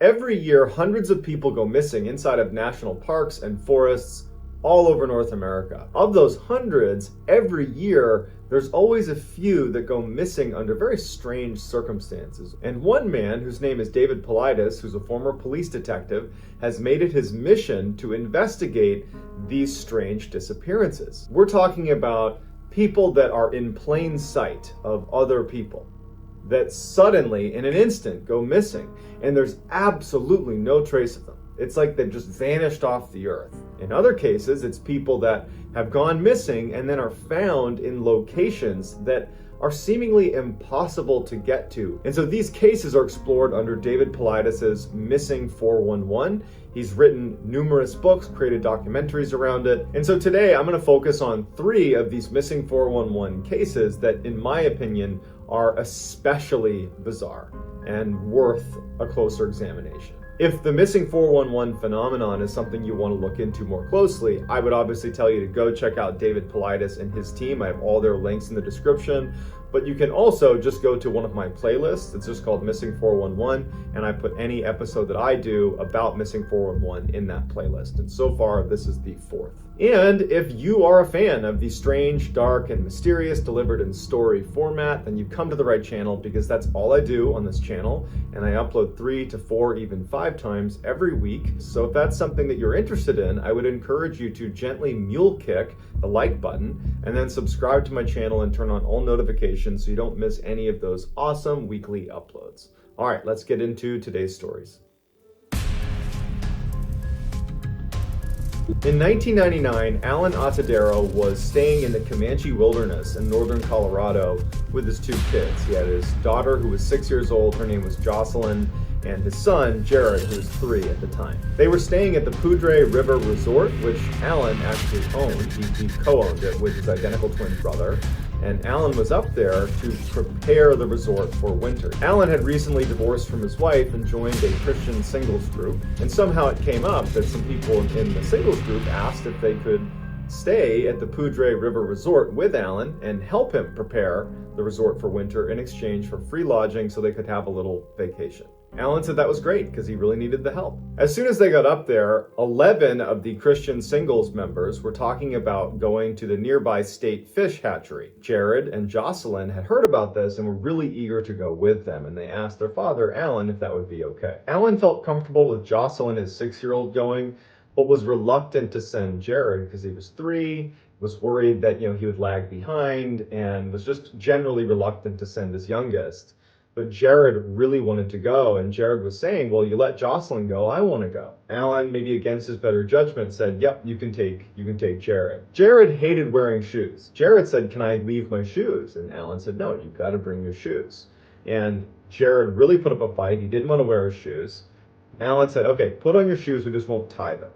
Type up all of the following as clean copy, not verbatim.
Every year, hundreds of people go missing inside of national parks and forests all over North America. Of those hundreds, every year, there's always a few that go missing under very strange circumstances. And one man, whose name is David Paulides, who's a former police detective, has made it his mission to investigate these strange disappearances. We're talking about people that are in plain sight of other people, that suddenly, in an instant, go missing, and there's absolutely no trace of them. It's like they've just vanished off the earth. In other cases, it's people that have gone missing and then are found in locations that are seemingly impossible to get to. And so these cases are explored under David Paulides' Missing 411. He's written numerous books, created documentaries around it. And so today I'm going to focus on 3 of these Missing 411 cases that, in my opinion, are especially bizarre and worth a closer examination. If the Missing 411 phenomenon is something you want to look into more closely, I would obviously tell you to go check out David Paulides and his team. I have all their links in the description, but you can also just go to one of my playlists. It's just called Missing 411, and I put any episode that I do about Missing 411 in that playlist. And so far, this is the 4th. And if you are a fan of the strange, dark, and mysterious delivered in story format, then you've come to the right channel, because that's all I do on this channel, and I upload 3 to 4, even 5 times every week. So if that's something that you're interested in, I would encourage you to gently mule kick the like button, and then subscribe to my channel and turn on all notifications so you don't miss any of those awesome weekly uploads. All right, let's get into today's stories. In 1999, Alan Atadero was staying in the Comanche wilderness in northern Colorado with his 2 kids. He had his daughter, who was 6 years old, her name was Jocelyn, and his son, Jared, who was 3 at the time. They were staying at the Poudre River Resort, which Alan actually owned. He co-owned it with his identical twin brother. And Alan was up there to prepare the resort for winter. Alan had recently divorced from his wife and joined a Christian singles group, and somehow it came up that some people in the singles group asked if they could stay at the Poudre River Resort with Alan and help him prepare the resort for winter in exchange for free lodging so they could have a little vacation. Alan said that was great because he really needed the help. As soon as they got up there, 11 of the Christian singles members were talking about going to the nearby state fish hatchery. Jared and Jocelyn had heard about this and were really eager to go with them, and they asked their father, Alan, if that would be okay. Alan felt comfortable with Jocelyn, his 6-year-old, going, but was reluctant to send Jared because he was 3, was worried that he would lag behind, and was just generally reluctant to send his youngest. But Jared really wanted to go, and Jared was saying, well, you let Jocelyn go, I want to go. Alan, maybe against his better judgment, said, yep, you can take Jared. Jared hated wearing shoes. Jared said, can I leave my shoes? And Alan said, no, you've got to bring your shoes. And Jared really put up a fight. He didn't want to wear his shoes. Alan said, okay, put on your shoes, we just won't tie them.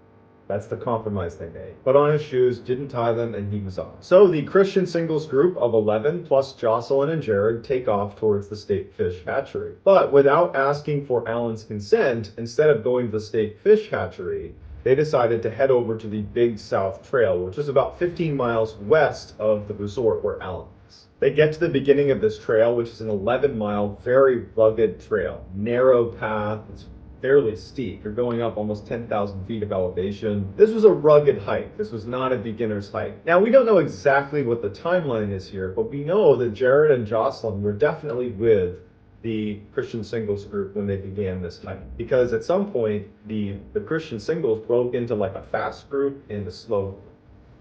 That's the compromise they made. Put on his shoes, didn't tie them, and he was off. So the Christian singles group of 11 plus Jocelyn and Jared take off towards the state fish hatchery. But without asking for Alan's consent, instead of going to the state fish hatchery, they decided to head over to the Big South Trail, which is about 15 miles west of the resort where Alan is. They get to the beginning of this trail, which is an 11-mile, very rugged trail. Narrow path, it's fairly steep. You're going up almost 10,000 feet of elevation. This was a rugged hike. This was not a beginner's hike. Now, we don't know exactly what the timeline is here, but we know that Jared and Jocelyn were definitely with the Christian singles group when they began this hike. Because at some point, the Christian singles broke into like a fast group and a slow group.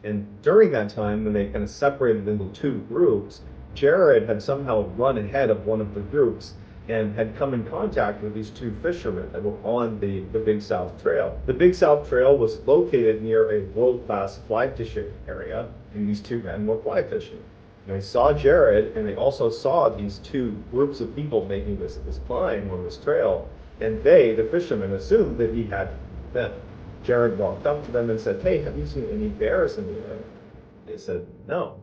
And during that time, when they kind of separated into 2 groups, Jared had somehow run ahead of one of the groups and had come in contact with these 2 fishermen that were on the Big South Trail. The Big South Trail was located near a world-class fly fishing area, and these 2 men were fly fishing. And they saw Jared, and they also saw these 2 groups of people making this climb on this trail, and they, the fishermen, assumed that he had them. Jared walked up to them and said, hey, have you seen any bears in the area? They said, no.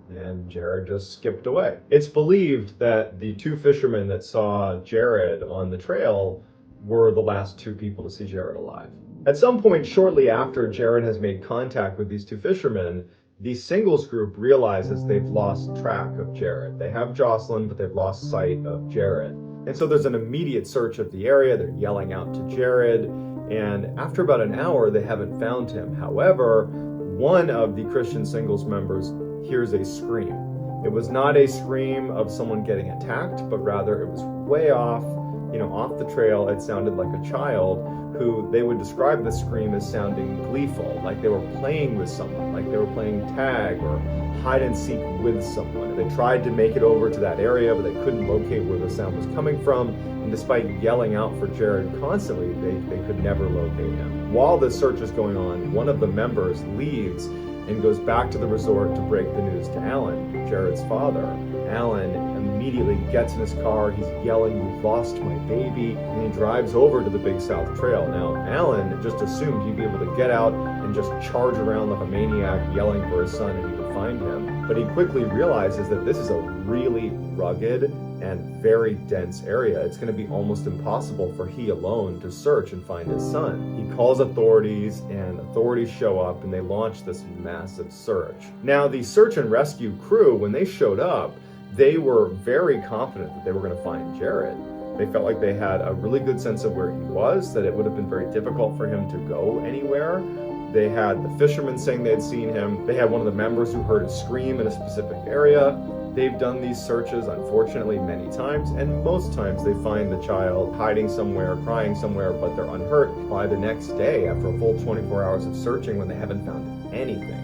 And Jared just skipped away. It's believed that the 2 fishermen that saw Jared on the trail were the last 2 people to see Jared alive. At some point shortly after Jared has made contact with these 2 fishermen, the singles group realizes they've lost track of Jared. They have Jocelyn, but they've lost sight of Jared. And so there's an immediate search of the area. They're yelling out to Jared, and after about an hour, they haven't found him. However, one of the Christian Singles members hears a scream. It was not a scream of someone getting attacked, but rather it was way off, off the trail. It sounded like a child who they would describe the scream as sounding gleeful, like they were playing with someone, like they were playing tag or hide and seek with someone. They tried to make it over to that area, but they couldn't locate where the sound was coming from. And despite yelling out for Jared constantly, they could never locate him. While this search is going on, one of the members leaves and goes back to the resort to break the news to Alan, Jared's father. Alan immediately gets in his car. He's yelling, "You've lost my baby," and he drives over to the Big South Trail. Now, Alan just assumed he'd be able to get out and just charge around like a maniac, yelling for his son, and he would find him. But he quickly realizes that this is a really rugged and very dense area. It's going to be almost impossible for he alone to search and find his son. He calls authorities, and authorities show up, and they launch this massive search. Now, the search and rescue crew, when they showed up, they were very confident that they were going to find Jared. They felt like they had a really good sense of where he was, that it would have been very difficult for him to go anywhere. They had the fishermen saying they had seen him. They had one of the members who heard a scream in a specific area. They've done these searches, unfortunately, many times, and most times they find the child hiding somewhere, crying somewhere, but they're unhurt. By the next day, after a full 24 hours of searching, when they haven't found anything,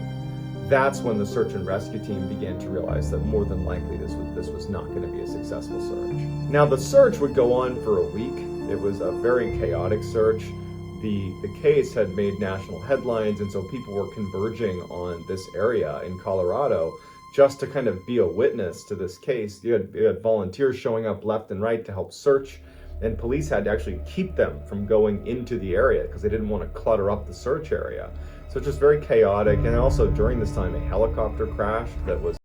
that's when the search and rescue team began to realize that more than likely this was not going to be a successful search. Now, the search would go on for a week. It was a very chaotic search. The case had made national headlines, and so people were converging on this area in Colorado just to kind of be a witness to this case. You had volunteers showing up left and right to help search, and police had to actually keep them from going into the area because they didn't want to clutter up the search area. So it's just very chaotic. And also during this time, a helicopter crashed that was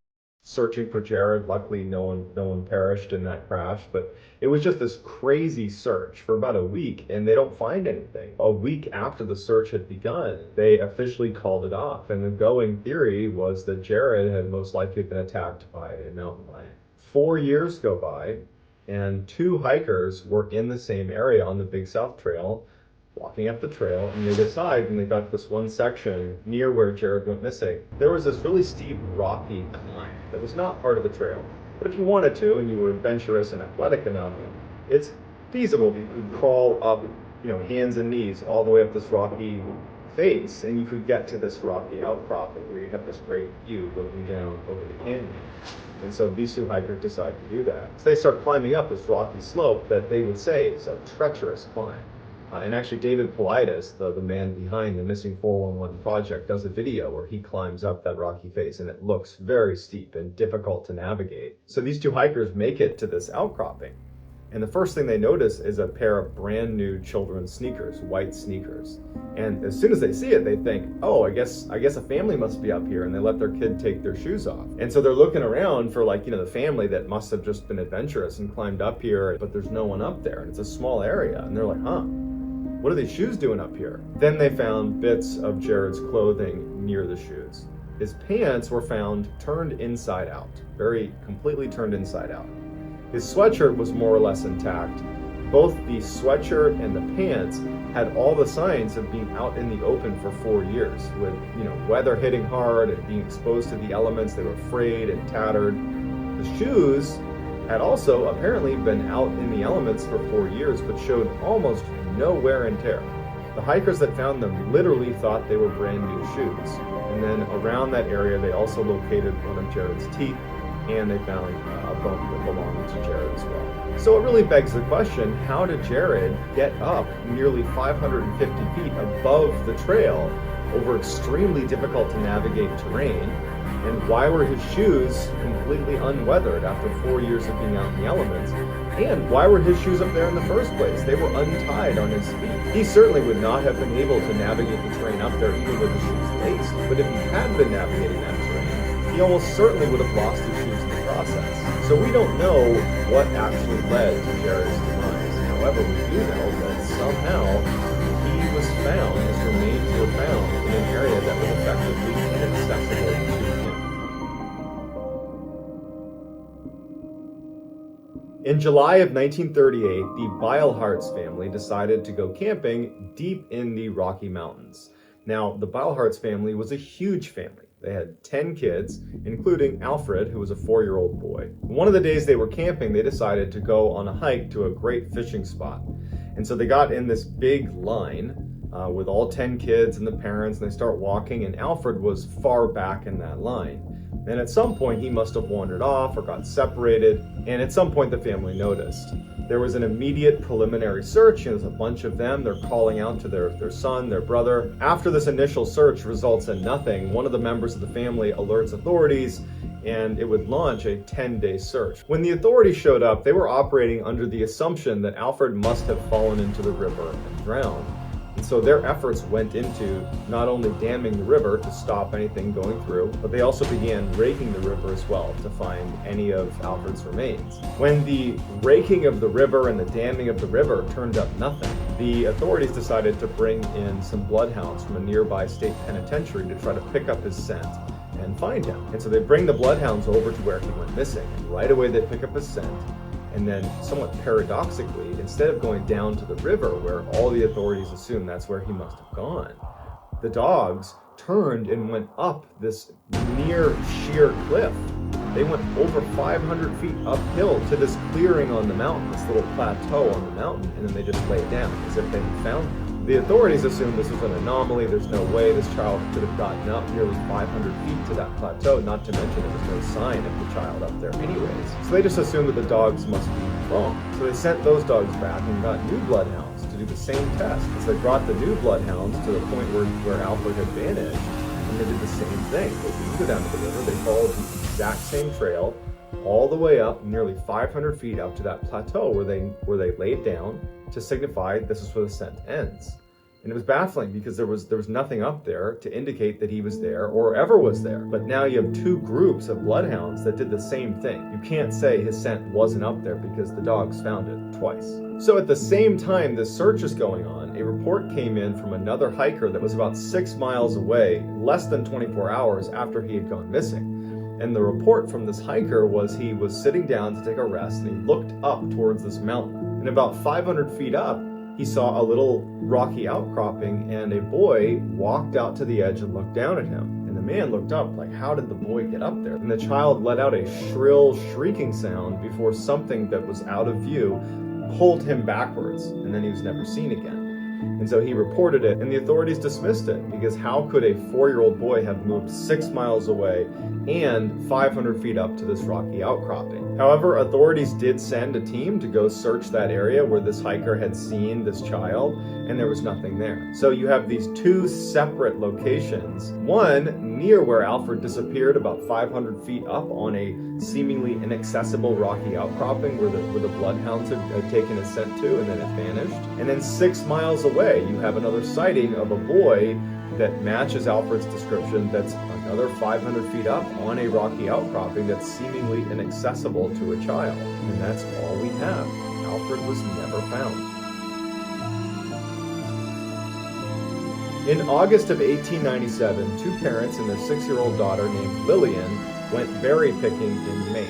searching for Jared. Luckily, no one perished in that crash, but it was just this crazy search for about a week, and they don't find anything. A week after the search had begun, they officially called it off, and the going theory was that Jared had most likely been attacked by a mountain lion. 4 years go by, and 2 hikers were in the same area on the Big South Trail, walking up the trail, and they decide when they got to this one section near where Jared went missing, there was this really steep, rocky climb that was not part of the trail. But if you wanted to, and you were adventurous and athletic enough, it's feasible. You could crawl up, hands and knees all the way up this rocky face, and you could get to this rocky outcropping where you have this great view looking down over the canyon. And so these 2 hikers decide to do that. So they start climbing up this rocky slope that they would say is a treacherous climb. And actually, David Paulides, the man behind the Missing 411 project, does a video where he climbs up that rocky face, and it looks very steep and difficult to navigate. So these 2 hikers make it to this outcropping, and the first thing they notice is a pair of brand new children's sneakers, white sneakers. And as soon as they see it, they think, "Oh, I guess a family must be up here," and they let their kid take their shoes off. And so they're looking around for the family that must have just been adventurous and climbed up here, but there's no one up there, and it's a small area, and they're like, "Huh. What are these shoes doing up here?" Then they found bits of Jared's clothing near the shoes. His pants were found turned inside out, very completely turned inside out. His sweatshirt was more or less intact. Both the sweatshirt and the pants had all the signs of being out in the open for 4 years, with weather hitting hard and being exposed to the elements. They were frayed and tattered. The shoes had also apparently been out in the elements for 4 years, but showed almost no wear and tear. The hikers that found them literally thought they were brand new shoes. And then around that area, they also located one of Jared's teeth, and they found a bone that belonged to Jared as well. So it really begs the question, how did Jared get up nearly 550 feet above the trail over extremely difficult to navigate terrain? And why were his shoes completely unweathered after 4 years of being out in the elements? And why were his shoes up there in the first place? They were untied on his feet. He certainly would not have been able to navigate the terrain up there even with his shoes laced. But if he had been navigating that terrain, he almost certainly would have lost his shoes in the process. So we don't know what actually led to Jared's demise. However, we do know that somehow he was found, his remains were found in an area that was effectively inaccessible to him. In July of 1938, the Beilharz family decided to go camping deep in the Rocky Mountains. Now, the Beilharz family was a huge family. They had 10 kids, including Alfred, who was a 4-year-old boy. One of the days they were camping, they decided to go on a hike to a great fishing spot. And so they got in this big line with all 10 kids and the parents, and they start walking, and Alfred was far back in that line. And at some point, he must have wandered off or got separated, and at some point the family noticed. There was an immediate preliminary search, and there's a bunch of them. They're calling out to their son, their brother. After this initial search results in nothing, one of the members of the family alerts authorities, and it would launch a 10-day search. When the authorities showed up, they were operating under the assumption that Alfred must have fallen into the river and drowned. And so their efforts went into not only damming the river to stop anything going through, but they also began raking the river as well to find any of Alfred's remains. When the raking of the river and the damming of the river turned up nothing, the authorities decided to bring in some bloodhounds from a nearby state penitentiary to try to pick up his scent and find him. And so they bring the bloodhounds over to where he went missing, and right away they pick up his scent. And then, somewhat paradoxically, instead of going down to the river where all the authorities assumed that's where he must have gone, the dogs turned and went up this near sheer cliff. They went over 500 feet uphill to this clearing on the mountain, this little plateau on the mountain, and then they just lay down as if they had found him. The authorities assumed this was an anomaly. There's no way this child could have gotten up nearly 500 feet to that plateau, not to mention there was no sign of the child up there anyways. So they just assumed that the dogs must be wrong. So they sent those dogs back and got new bloodhounds to do the same test. So they brought the new bloodhounds to the point where Alfred had vanished, and they did the same thing. They didn't go down to the river. They followed the exact same trail all the way up, nearly 500 feet up to that plateau where they laid down to signify this is where the scent ends. And it was baffling because there was nothing up there to indicate that he was there or ever was there. But now you have two groups of bloodhounds that did the same thing. You can't say his scent wasn't up there because the dogs found it twice. So at the same time this search is going on, a report came in from another hiker that was about 6 miles away, less than 24 hours after he had gone missing. And the report from this hiker was he was sitting down to take a rest, and he looked up towards this mountain. And about 500 feet up, he saw a little rocky outcropping, and a boy walked out to the edge and looked down at him. And the man looked up like, how did the boy get up there? And the child let out a shrill shrieking sound before something that was out of view pulled him backwards, and then he was never seen again. And so he reported it, and the authorities dismissed it, because how could a 4-year-old boy have moved 6 miles away and 500 feet up to this rocky outcropping? However, authorities did send a team to go search that area where this hiker had seen this child, and there was nothing there. So you have these two separate locations, one near where Alfred disappeared about 500 feet up on a seemingly inaccessible rocky outcropping where the bloodhounds had taken his scent to, and then it vanished. And then 6 miles away, you have another sighting of a boy that matches Alfred's description that's another 500 feet up on a rocky outcropping that's seemingly inaccessible to a child. And that's all we have. Alfred was never found. In August of 1897, two parents and their 6-year-old daughter named Lillian went berry picking in Maine.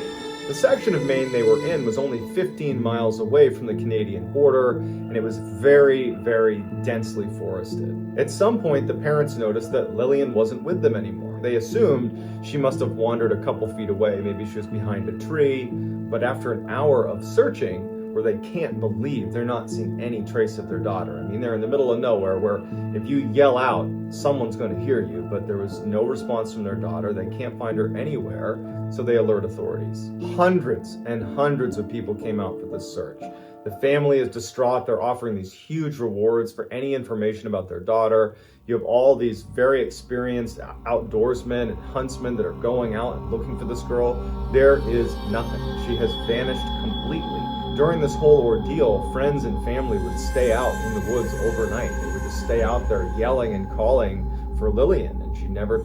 The section of Maine they were in was only 15 miles away from the Canadian border, and it was very, very densely forested. At some point, the parents noticed that Lillian wasn't with them anymore. They assumed she must have wandered a couple feet away, maybe she was behind a tree, but after an hour of searching, where they can't believe they're not seeing any trace of their daughter. I mean, they're in the middle of nowhere where if you yell out, someone's going to hear you, but there was no response from their daughter. They can't find her anywhere, so they alert authorities. Hundreds and hundreds of people came out for this search. The family is distraught. They're offering these huge rewards for any information about their daughter. You have all these very experienced outdoorsmen and huntsmen that are going out and looking for this girl. There is nothing. She has vanished completely. During this whole ordeal, friends and family would stay out in the woods overnight. They would just stay out there yelling and calling for Lillian, and she never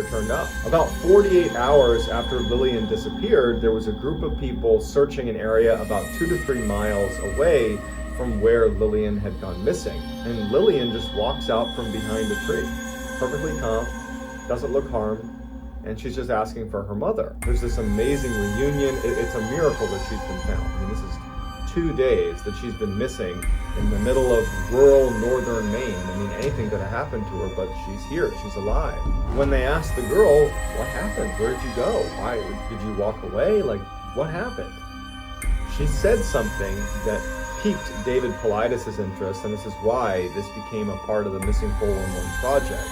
turned up. About 48 hours after Lillian disappeared, there was a group of people searching an area about 2 to 3 miles away from where Lillian had gone missing. And Lillian just walks out from behind a tree, perfectly calm, doesn't look harmed, and she's just asking for her mother. There's this amazing reunion. It's a miracle that she's been found. I mean, this is 2 days that she's been missing in the middle of rural northern Maine. I mean, anything could have happened to her, but she's here, she's alive. When they asked the girl, what happened? Where'd you go? Why did you walk away? Like, what happened? She said something that piqued David Paulides' interest, and this is why this became a part of the Missing 411 project.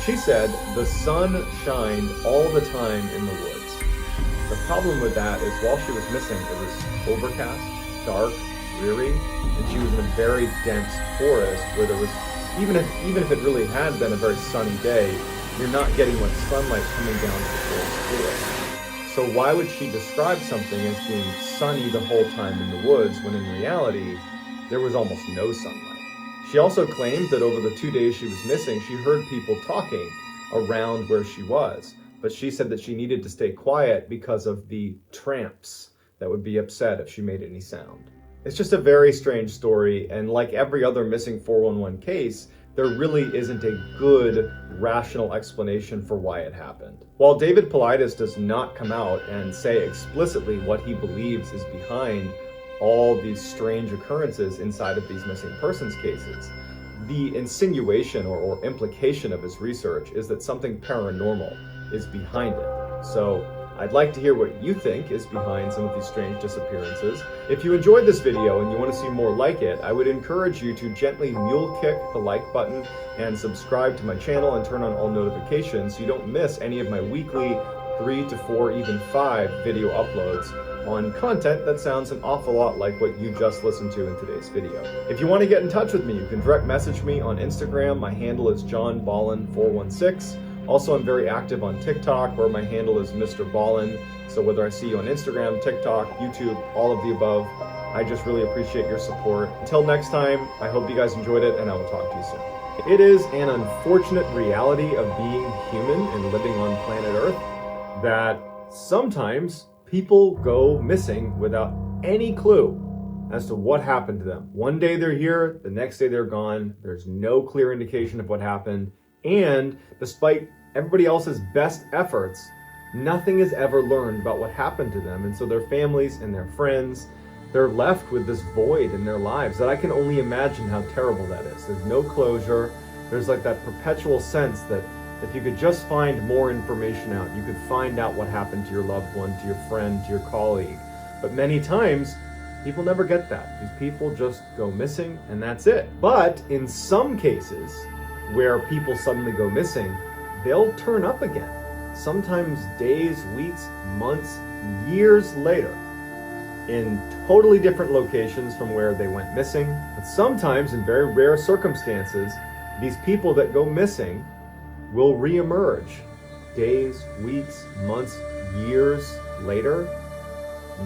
She said, the sun shined all the time in the woods. The problem with that is while she was missing, it was overcast, dark, dreary, and she was in a very dense forest where there was, even if it really had been a very sunny day, you're not getting much sunlight coming down to the forest floor. So why would she describe something as being sunny the whole time in the woods when in reality, there was almost no sunlight? She also claimed that over the 2 days she was missing, she heard people talking around where she was. But she said that she needed to stay quiet because of the tramps that would be upset if she made any sound. It's just a very strange story, and like every other missing 411 case, there really isn't a good, rational explanation for why it happened. While David Paulides does not come out and say explicitly what he believes is behind all these strange occurrences inside of these missing persons cases, the insinuation or implication of his research is that something paranormal is behind it. So I'd like to hear what you think is behind some of these strange disappearances. If you enjoyed this video and you want to see more like it, I would encourage you to gently mule kick the like button and subscribe to my channel and turn on all notifications so you don't miss any of my weekly 3 to 4, even 5 video uploads on content that sounds an awful lot like what you just listened to in today's video. If you want to get in touch with me, you can direct message me on Instagram. My handle is JohnBallen416. Also, I'm very active on TikTok, where my handle is MrBallen. So whether I see you on Instagram, TikTok, YouTube, all of the above, I just really appreciate your support. Until next time, I hope you guys enjoyed it, and I will talk to you soon. It is an unfortunate reality of being human and living on planet Earth that sometimes people go missing without any clue as to what happened to them. One day they're here, the next day they're gone. There's no clear indication of what happened. And despite everybody else's best efforts, nothing is ever learned about what happened to them. And so their families and their friends, they're left with this void in their lives that I can only imagine how terrible that is. There's no closure. There's like that perpetual sense that if you could just find more information out, you could find out what happened to your loved one, to your friend, to your colleague. But many times, people never get that. These people just go missing and that's it. But in some cases, where people suddenly go missing, they'll turn up again. Sometimes days, weeks, months, years later, in totally different locations from where they went missing. But sometimes, in very rare circumstances, these people that go missing will reemerge days, weeks, months, years later,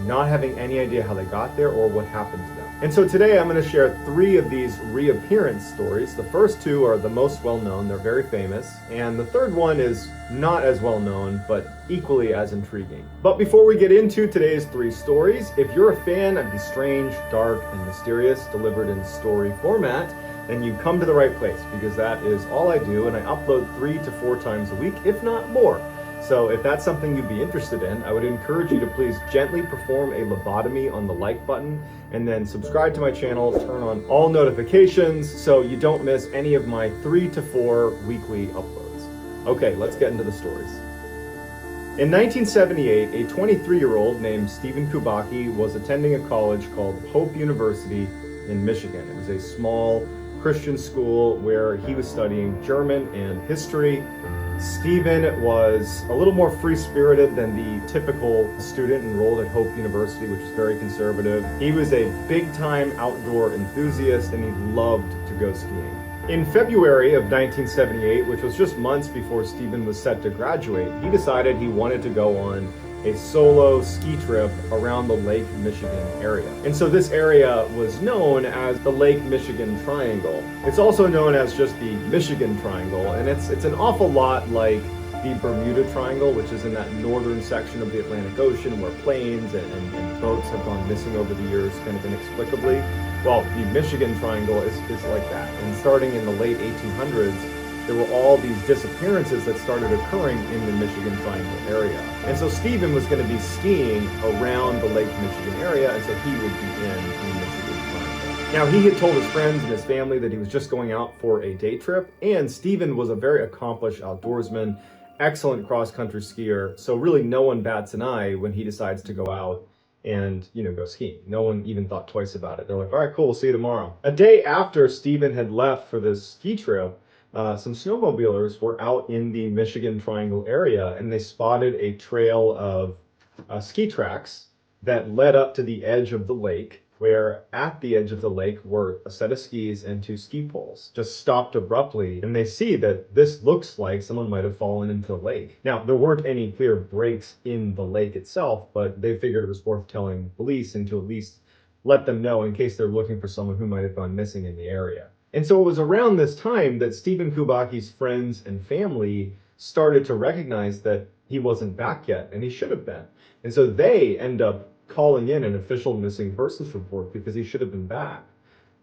not having any idea how they got there or what happened to them. And so today I'm going to share 3 of these reappearance stories. The first 2 are the most well-known, they're very famous, and the third one is not as well-known, but equally as intriguing. But before we get into today's 3 stories, if you're a fan of the strange, dark, and mysterious delivered in story format, then you come to the right place, because that is all I do, and I upload 3 to 4 times a week, if not more. So if that's something you'd be interested in, I would encourage you to please gently perform a lobotomy on the like button, and then subscribe to my channel, turn on all notifications so you don't miss any of my 3 to 4 weekly uploads. Okay, let's get into the stories. In 1978, a 23-year-old named Stephen Kubacki was attending a college called Hope University in Michigan. It was a small Christian school where he was studying German and history. Stephen was a little more free-spirited than the typical student enrolled at Hope University, which is very conservative. He was a big-time outdoor enthusiast, and he loved to go skiing. In February of 1978, which was just months before Stephen was set to graduate, he decided he wanted to go on a solo ski trip around the Lake Michigan area. And so this area was known as the Lake Michigan Triangle. It's also known as just the Michigan Triangle, and it's an awful lot like the Bermuda Triangle, which is in that northern section of the Atlantic Ocean where planes and boats have gone missing over the years kind of inexplicably. Well, the Michigan Triangle is like that. And starting in the late 1800s, there were all these disappearances that started occurring in the Michigan Triangle area. And so Stephen was going to be skiing around the Lake Michigan area, and so he would be in the Michigan Triangle. Now, he had told his friends and his family that he was just going out for a day trip, and Stephen was a very accomplished outdoorsman, excellent cross-country skier, so really no one bats an eye when he decides to go out and go skiing. No one even thought twice about it. They're like, all right, cool, we'll see you tomorrow. A day after Stephen had left for this ski trip, some snowmobilers were out in the Michigan Triangle area, and they spotted a trail of ski tracks that led up to the edge of the lake, where at the edge of the lake were a set of skis and two ski poles, just stopped abruptly, and they see that this looks like someone might have fallen into the lake. Now, there weren't any clear breaks in the lake itself, but they figured it was worth telling police and to at least let them know in case they're looking for someone who might have gone missing in the area. And so it was around this time that Stephen Kubaki's friends and family started to recognize that he wasn't back yet, and he should have been. And so they end up calling in an official missing persons report because he should have been back.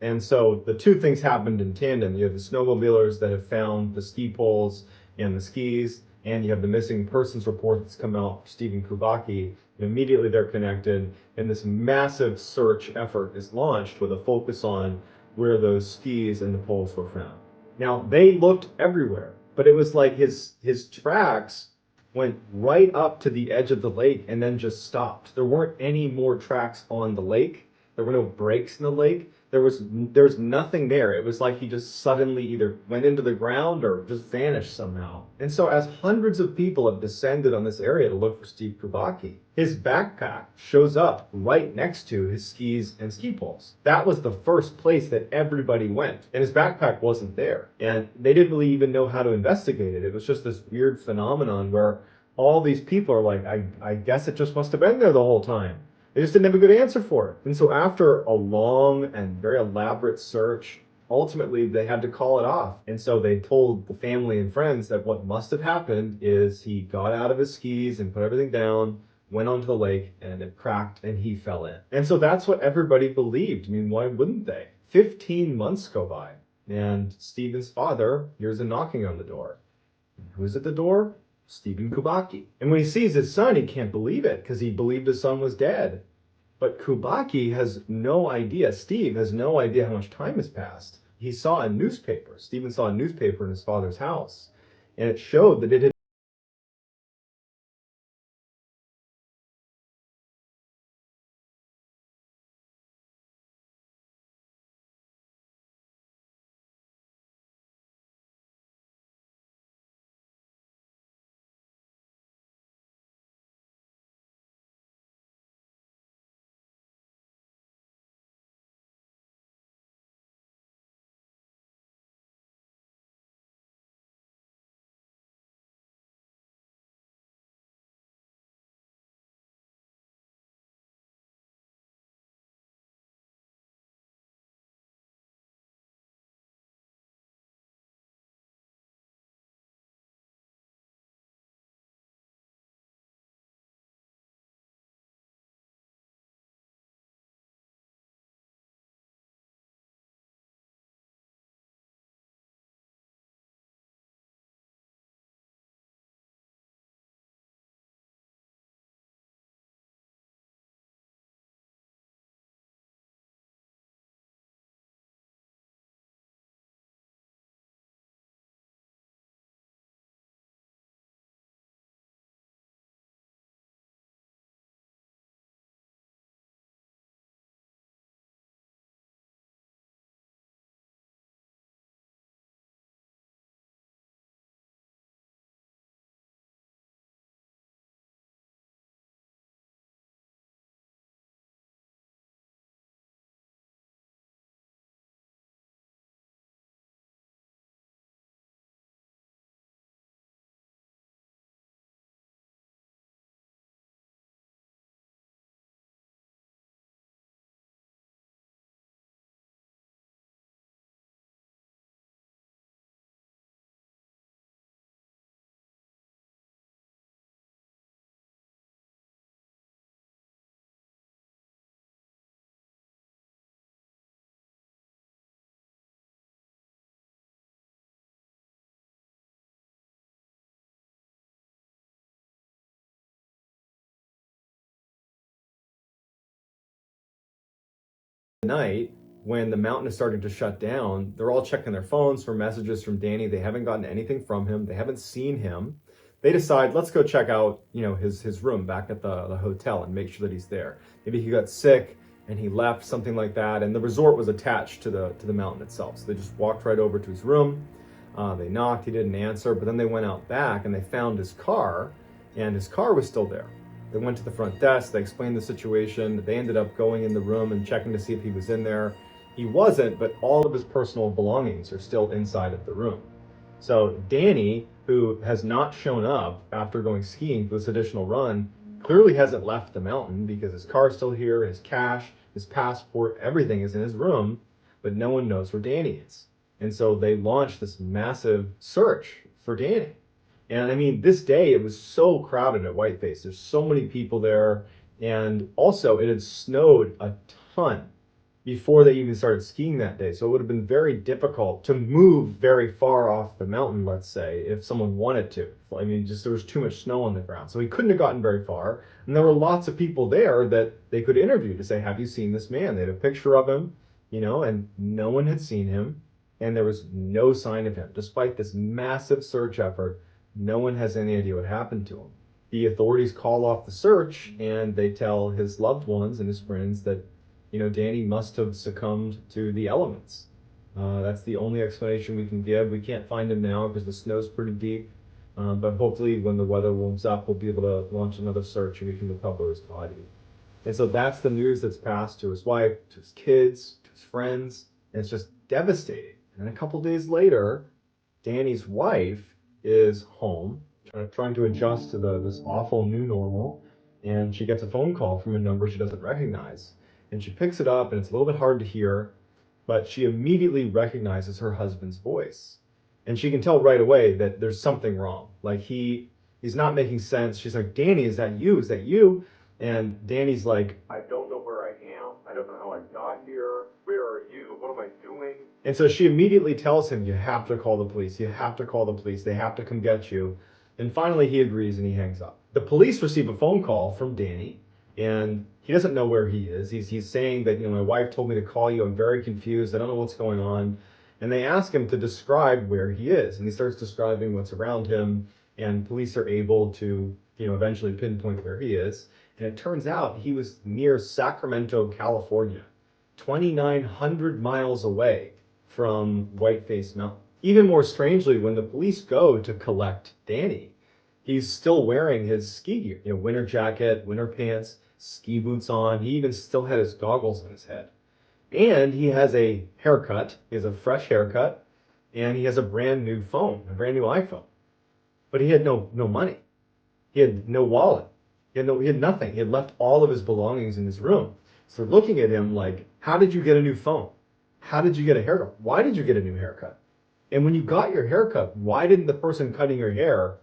And so the two things happened in tandem. You have the snowmobilers that have found the ski poles and the skis, and you have the missing persons report that's come out for Stephen Kubaki. And immediately they're connected, and this massive search effort is launched with a focus on where those skis and the poles were found. Now, they looked everywhere, but it was like his tracks went right up to the edge of the lake and then just stopped. There weren't any more tracks on the lake. There were no breaks in the lake. There's nothing there. It was like he just suddenly either went into the ground or just vanished somehow. And so as hundreds of people have descended on this area to look for Steve Kubaki, his backpack shows up right next to his skis and ski poles. That was the first place that everybody went, and his backpack wasn't there. And they didn't really even know how to investigate it. It was just this weird phenomenon where all these people are like, I guess it just must have been there the whole time. They just didn't have a good answer for it. And so after a long and very elaborate search, ultimately they had to call it off. And so they told the family and friends that what must have happened is he got out of his skis and put everything down, went onto the lake, and it cracked and he fell in. And so that's what everybody believed. I mean, why wouldn't they? 15 months go by, and Stephen's father hears a knocking on the door. And who's at the door? Stephen Kubaki. And when he sees his son, he can't believe it because he believed his son was dead. But Kubaki has no idea, Steve has no idea how much time has passed. He saw a newspaper. Stephen saw a newspaper in his father's house, and it showed that it had night, when the mountain is starting to shut down, they're all checking their phones for messages from Danny. They haven't gotten anything from him. They haven't seen him. They decide, let's go check out, his room back at the hotel and make sure that he's there. Maybe he got sick and he left, something like that. And the resort was attached to the mountain itself. So they just walked right over to his room. They knocked, he didn't answer, but then they went out back and they found his car, and his car was still there. They went to the front desk, they explained the situation. They ended up going in the room and checking to see if he was in there. He wasn't, but all of his personal belongings are still inside of the room. So Danny, who has not shown up after going skiing for this additional run, clearly hasn't left the mountain because his car's still here, his cash, his passport, everything is in his room, but no one knows where Danny is. And so they launched this massive search for Danny. And I mean, this day it was so crowded at Whiteface. There's so many people there. And also it had snowed a ton before they even started skiing that day. So it would have been very difficult to move very far off the mountain, let's say, if someone wanted to. I mean, just there was too much snow on the ground. So he couldn't have gotten very far. And there were lots of people there that they could interview to say, have you seen this man? They had a picture of him, and no one had seen him. And there was no sign of him. Despite this massive search effort, no one has any idea what happened to him. The authorities call off the search and they tell his loved ones and his friends that, Danny must have succumbed to the elements. That's the only explanation we can give. We can't find him now because the snow's pretty deep. But hopefully when the weather warms up, we'll be able to launch another search and we can recover his body. And so that's the news that's passed to his wife, to his kids, to his friends. And it's just devastating. And a couple days later, Danny's wife is home, trying to adjust to this awful new normal, and she gets a phone call from a number she doesn't recognize. And she picks it up, and it's a little bit hard to hear, but she immediately recognizes her husband's voice. And she can tell right away that there's something wrong. Like he's not making sense. She's like, Danny, is that you? Is that you? And Danny's like, I don't know where I am. I don't know how I got here. Where are you? What am I doing? And so she immediately tells him, you have to call the police. You have to call the police. They have to come get you. And finally he agrees and he hangs up. The police receive a phone call from Danny, and he doesn't know where he is. He's saying that, my wife told me to call you. I'm very confused. I don't know what's going on. And they ask him to describe where he is. And he starts describing what's around him. And police are able to, eventually pinpoint where he is. And it turns out he was near Sacramento, California, 2,900 miles away from Whiteface Mountain. Even more strangely, when the police go to collect Danny, he's still wearing his ski gear, winter jacket, winter pants, ski boots on. He even still had his goggles on his head. And he has a haircut. He has a fresh haircut, and he has a brand new phone, a brand new iPhone. But he had no money. He had no wallet. He had nothing. He had left all of his belongings in his room. So looking at him like, how did you get a new phone? How did you get a haircut? Why did you get a new haircut? And when you got your haircut, why didn't the person cutting your hair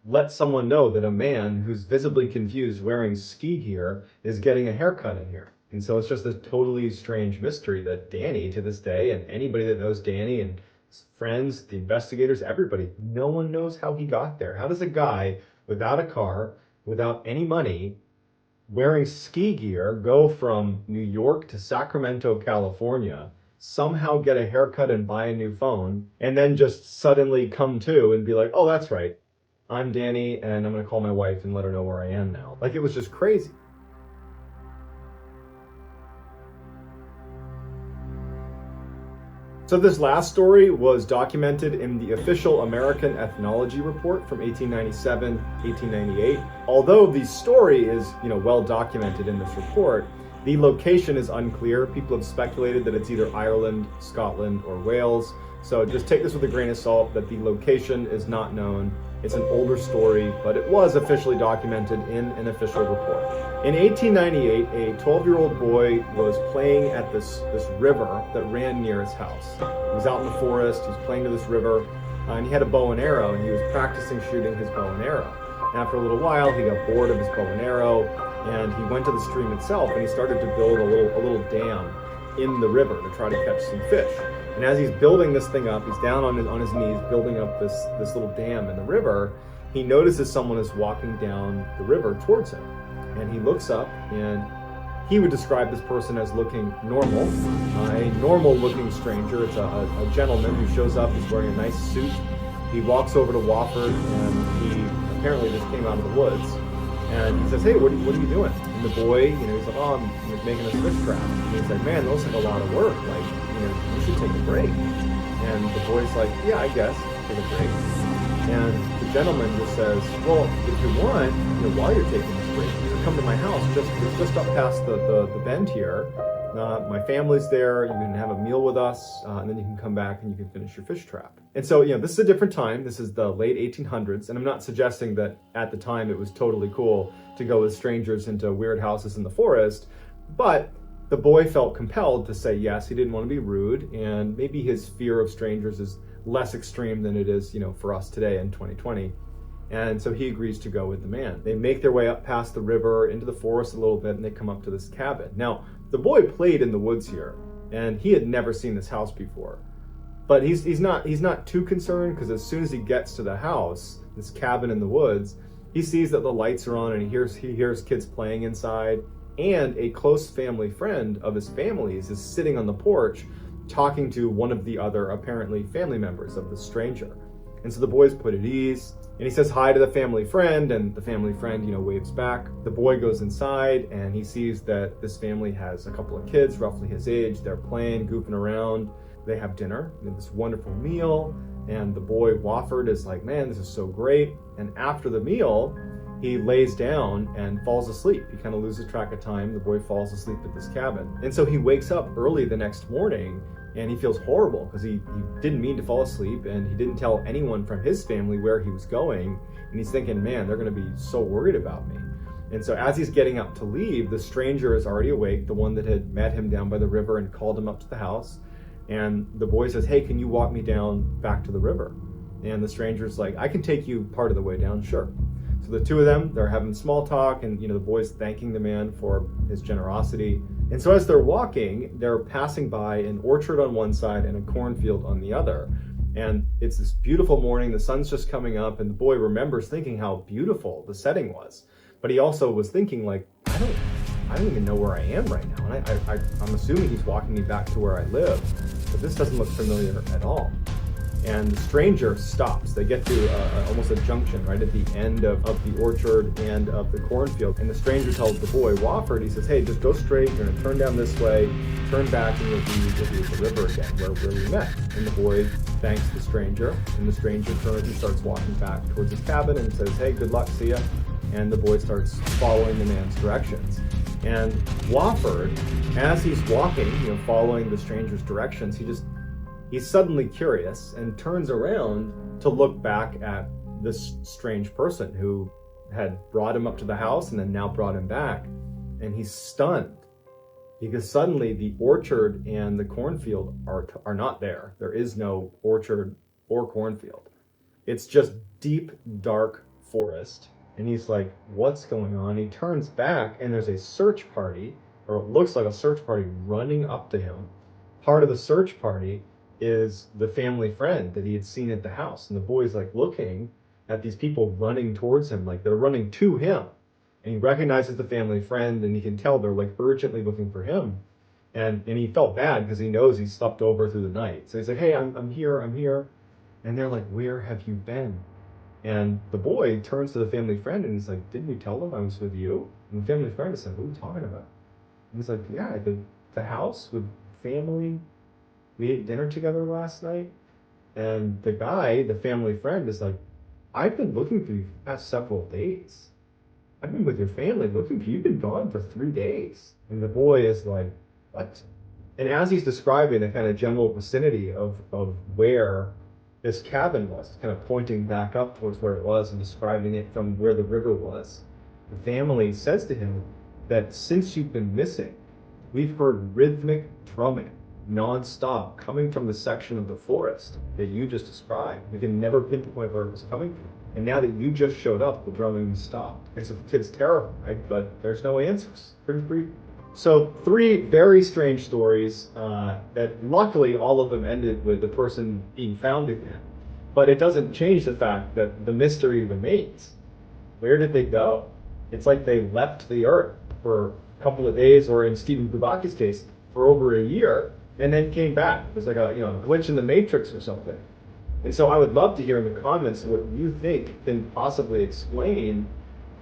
let someone know that a man who's visibly confused wearing ski gear is getting a haircut in here? And so it's just this totally strange mystery that Danny, to this day, and anybody that knows Danny and his friends, the investigators, everybody, no one knows how he got there. How does a guy without a car, without any money, wearing ski gear, go from New York to Sacramento, California, somehow get a haircut and buy a new phone, and then just suddenly come to and be like, oh, that's right, I'm Danny, and I'm going to call my wife and let her know where I am now. Like, it was just crazy. So this last story was documented in the official American Ethnology Report from 1897, 1898. Although the story is, well documented in this report, the location is unclear. People have speculated that it's either Ireland, Scotland, or Wales. So just take this with a grain of salt that the location is not known. It's an older story, but it was officially documented in an official report. In 1898, a 12-year-old boy was playing at this river that ran near his house. He was out in the forest, he was playing to this river, and he had a bow and arrow, and he was practicing shooting his bow and arrow. And after a little while, he got bored of his bow and arrow, and he went to the stream itself, and he started to build a little dam in the river to try to catch some fish. And as he's building this thing up, he's down on his knees building up this little dam in the river, he notices someone is walking down the river towards him. And he looks up, and he would describe this person as looking normal, a normal-looking stranger. It's a gentleman who shows up. He's wearing a nice suit. He walks over to Wofford, and he apparently just came out of the woods. And he says, "Hey, what are you doing?" And the boy, he's like, "Oh, I'm making a fish trap." And he's like, "Man, those take a lot of work. Like, you should take a break." And the boy's like, "Yeah, I guess, take a break." And the gentleman just says, "Well, if you want, while you're taking this break, you can come to my house. It's just up past the bend here. My family's there. You can have a meal with us, and then you can come back and you can finish your fish trap." And so, this is a different time. This is the late 1800s, and I'm not suggesting that at the time it was totally cool to go with strangers into weird houses in the forest, but the boy felt compelled to say yes. He didn't want to be rude, and maybe his fear of strangers is less extreme than it is, for us today in 2020. And so he agrees to go with the man. They make their way up past the river into the forest a little bit, and they come up to this cabin. Now, the boy played in the woods here, and he had never seen this house before. But he's not too concerned, because as soon as he gets to the house, this cabin in the woods, he sees that the lights are on, and he hears kids playing inside, and a close family friend of his family's is sitting on the porch talking to one of the other apparently family members of the stranger. And so the boy's put at ease, and he says hi to the family friend, and the family friend, waves back. The boy goes inside, and he sees that this family has a couple of kids roughly his age. They're playing, goofing around. They have dinner, this wonderful meal, and the boy Wofford is like, "Man, this is so great." And after the meal, he lays down and falls asleep. He kind of loses track of time. The boy falls asleep at this cabin. And so he wakes up early the next morning, and he feels horrible because he didn't mean to fall asleep, and he didn't tell anyone from his family where he was going. And he's thinking, "Man, they're going to be so worried about me." And so as he's getting up to leave, the stranger is already awake, the one that had met him down by the river and called him up to the house. And the boy says, "Hey, can you walk me down back to the river?" And the stranger's like, "I can take you part of the way down, sure." So the two of them, they're having small talk, and the boy's thanking the man for his generosity. And so as they're walking, they're passing by an orchard on one side and a cornfield on the other. And it's this beautiful morning, the sun's just coming up, and the boy remembers thinking how beautiful the setting was. But he also was thinking, like, I don't even know where I am right now. And I'm assuming he's walking me back to where I live, but this doesn't look familiar at all. And the stranger stops. They get to almost a junction right at the end of the orchard and of the cornfield. And the stranger tells the boy, Wofford, he says, "Hey, just go straight. You're going to turn down this way, turn back, and you'll be at the river again, where we met." And the boy thanks the stranger, and the stranger turns and starts walking back towards his cabin and says, "Hey, good luck, see ya." And the boy starts following the man's directions. And Wofford, as he's walking, following the stranger's directions, he's suddenly curious and turns around to look back at this strange person who had brought him up to the house and then now brought him back. And he's stunned because suddenly the orchard and the cornfield are not there. There is no orchard or cornfield. It's just deep, dark forest. And he's like, "What's going on?" He turns back, and there's a search party, or it looks like a search party, running up to him. Part of the search party is the family friend that he had seen at the house. And the boy's like looking at these people running towards him, like they're running to him. And he recognizes the family friend, and he can tell they're like urgently looking for him. And he felt bad because he knows he slept over through the night. So he's like, "Hey, I'm here. And they're like, "Where have you been?" And the boy turns to the family friend and he's like, "Didn't you tell them I was with you?" And the family friend is like, "What are you talking about?" And he's like, "Yeah, the house with family. We ate dinner together last night." And the guy, the family friend, is like, "I've been looking for you for the past several days. I've been with your family looking for you. You've been gone for 3 days." And the boy is like, "What?" And as he's describing the kind of general vicinity of where this cabin was, kind of pointing back up towards where it was and describing it from where the river was, the family says to him that since you've been missing, we've heard rhythmic drumming non-stop coming from the section of the forest that you just described. We can never pinpoint where it was coming from. And now that you just showed up, the drumming stopped. And so the kid's terrified, but there's no answers. Pretty creepy. So 3 very strange stories that luckily all of them ended with the person being found again. But it doesn't change the fact that the mystery remains. Where did they go? It's like they left the earth for couple of days, or in Stephen Bubaki's case, for over a year, and then came back. It was like a glitch in the matrix or something. And so I would love to hear in the comments what you think can possibly explain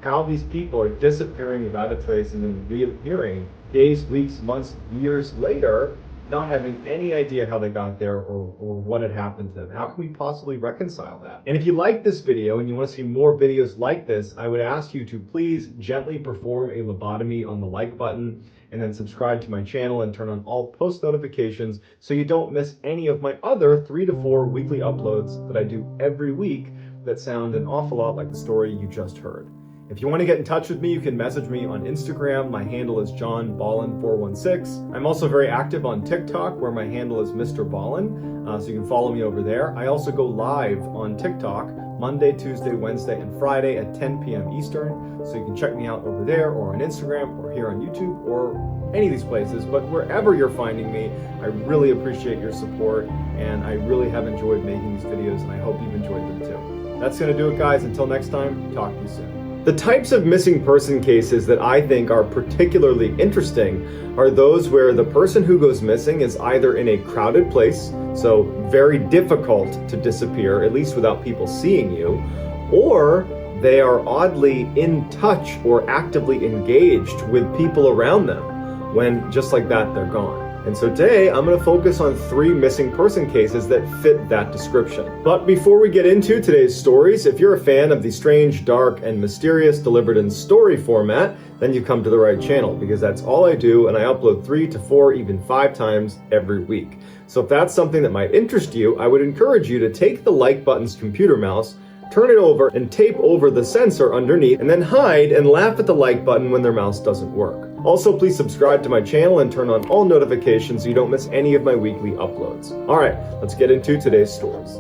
how these people are disappearing without a trace and then reappearing days, weeks, months, years later, not having any idea how they got there or what had happened to them. How can we possibly reconcile that? And if you like this video and you want to see more videos like this, I would ask you to please gently perform a lobotomy on the like button, and then subscribe to my channel and turn on all post notifications so you don't miss any of my other 3 to 4 weekly uploads that I do every week that sound an awful lot like the story you just heard. If you want to get in touch with me, you can message me on Instagram. My handle is JohnBallen416. I'm also very active on TikTok, where my handle is MrBallen, so you can follow me over there. I also go live on TikTok Monday, Tuesday, Wednesday, and Friday at 10 p.m. Eastern, so you can check me out over there or on Instagram or here on YouTube or any of these places. But wherever you're finding me, I really appreciate your support, and I really have enjoyed making these videos, and I hope you've enjoyed them too. That's going to do it, guys. Until next time, talk to you soon. The types of missing person cases that I think are particularly interesting are those where the person who goes missing is either in a crowded place, so very difficult to disappear, at least without people seeing you, or they are oddly in touch or actively engaged with people around them, when just like that, they're gone. And so today, I'm going to focus on 3 missing person cases that fit that description. But before we get into today's stories, if you're a fan of the strange, dark, and mysterious delivered in story format, then you've come to the right channel, because that's all I do, and I upload 3 to 4, even 5 times every week. So if that's something that might interest you, I would encourage you to take the like button's computer mouse, turn it over, and tape over the sensor underneath, and then hide and laugh at the like button when their mouse doesn't work. Also, please subscribe to my channel and turn on all notifications so you don't miss any of my weekly uploads. Alright, let's get into today's stories.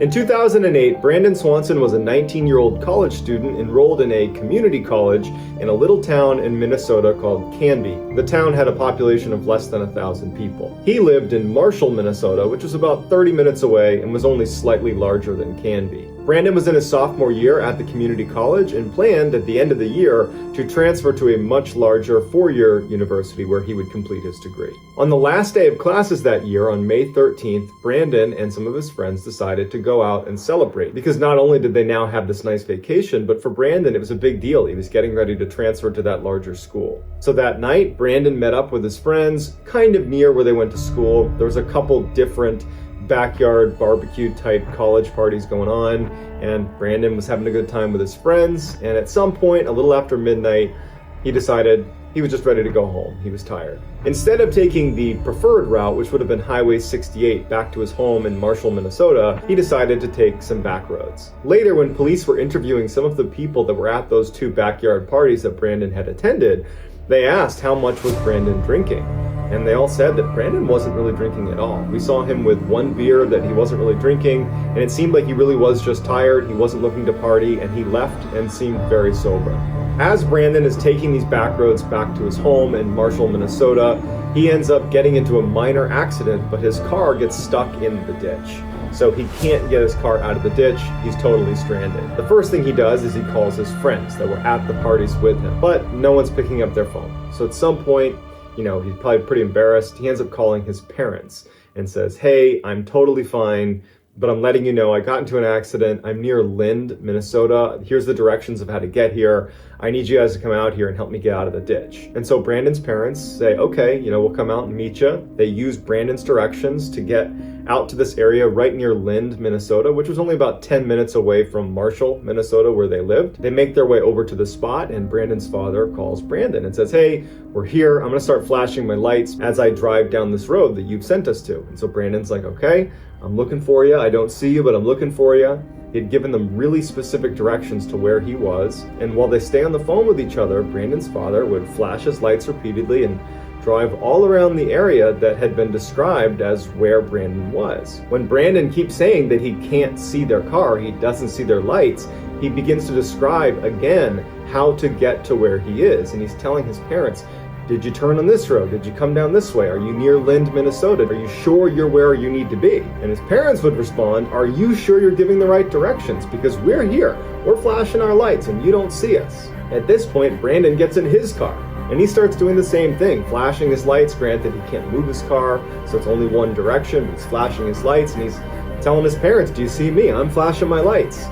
In 2008, Brandon Swanson was a 19-year-old college student enrolled in a community college in a little town in Minnesota called Canby. The town had a population of less than 1,000 people. He lived in Marshall, Minnesota, which was about 30 minutes away and was only slightly larger than Canby. Brandon was in his sophomore year at the community college and planned at the end of the year to transfer to a much larger 4-year university where he would complete his degree. On the last day of classes that year, on May 13th, Brandon and some of his friends decided to go out and celebrate, because not only did they now have this nice vacation, but for Brandon it was a big deal. He was getting ready to transfer to that larger school. So that night, Brandon met up with his friends kind of near where they went to school. There was a couple different backyard barbecue type college parties going on, and Brandon was having a good time with his friends, and at some point a little after midnight he decided he was just ready to go home. He was tired. Instead of taking the preferred route, which would have been Highway 68 back to his home in Marshall, Minnesota, he decided to take some back roads. Later, when police were interviewing some of the people that were at those 2 backyard parties that Brandon had attended, they asked how much was Brandon drinking. And they all said that Brandon wasn't really drinking at all. We saw him with 1 beer that he wasn't really drinking, and it seemed like he really was just tired. He wasn't looking to party, and he left and seemed very sober. As Brandon is taking these back roads back to his home in Marshall, Minnesota, he ends up getting into a minor accident, but his car gets stuck in the ditch. So he can't get his car out of the ditch. He's totally stranded. The first thing he does is he calls his friends that were at the parties with him, but no one's picking up their phone. So at some point, he's probably pretty embarrassed. He ends up calling his parents and says, "Hey, I'm totally fine, but I'm letting you know I got into an accident. I'm near Lind, Minnesota. Here's the directions of how to get here. I need you guys to come out here and help me get out of the ditch." And so Brandon's parents say, "Okay, we'll come out and meet you." They use Brandon's directions to get out to this area right near Lind, Minnesota, which was only about 10 minutes away from Marshall, Minnesota, where they lived. They make their way over to the spot, and Brandon's father calls Brandon and says, "Hey, we're here. I'm going to start flashing my lights as I drive down this road that you've sent us to." And so Brandon's like, "Okay, I'm looking for you. I don't see you, but I'm looking for you." He had given them really specific directions to where he was. And while they stay on the phone with each other, Brandon's father would flash his lights repeatedly and drive all around the area that had been described as where Brandon was. When Brandon keeps saying that he can't see their car, he doesn't see their lights, he begins to describe again how to get to where he is. And he's telling his parents, "Did you turn on this road? Did you come down this way? Are you near Lind, Minnesota? Are you sure you're where you need to be?" And his parents would respond, "Are you sure you're giving the right directions? Because we're here. We're flashing our lights and you don't see us." At this point, Brandon gets in his car And he starts doing the same thing, flashing his lights. Granted, he can't move his car, so it's only one direction. He's flashing his lights, and he's telling his parents, do you see me? I'm flashing my lights.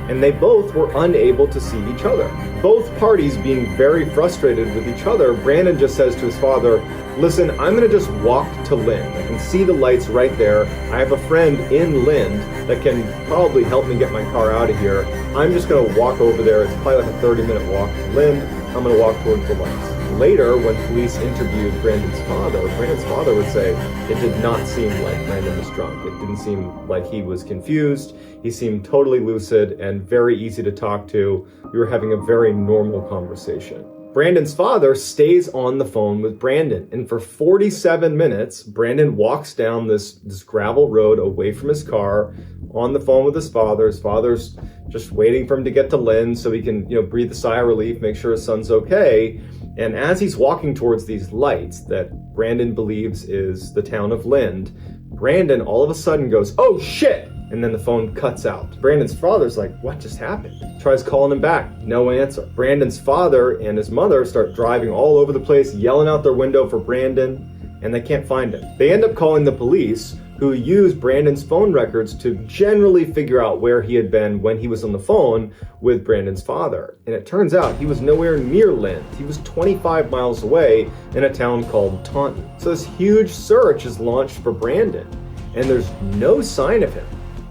And they both were unable to see each other. Both parties being very frustrated with each other, Brandon just says to his father, listen, I'm gonna just walk to Lind. I can see the lights right there. I have a friend in Lind that can probably help me get my car out of here. I'm just gonna walk over there. It's probably like a 30-minute walk to Lind. I'm gonna walk towards the lights. Later, when police interviewed Brandon's father would say it did not seem like Brandon was drunk. It didn't seem like he was confused. He seemed totally lucid and very easy to talk to. We were having a very normal conversation. Brandon's father stays on the phone with Brandon, and for 47 minutes, Brandon walks down this gravel road away from his car on the phone with his father. His father's just waiting for him to get to Lind so he can, breathe a sigh of relief, make sure his son's okay. And as he's walking towards these lights that Brandon believes is the town of Lind, Brandon all of a sudden goes, oh shit! And then the phone cuts out. Brandon's father's like, what just happened? Tries calling him back, no answer. Brandon's father and his mother start driving all over the place, yelling out their window for Brandon, and they can't find him. They end up calling the police, who use Brandon's phone records to generally figure out where he had been when he was on the phone with Brandon's father. And it turns out he was nowhere near Lind. He was 25 miles away in a town called Taunton. So this huge search is launched for Brandon, and there's no sign of him.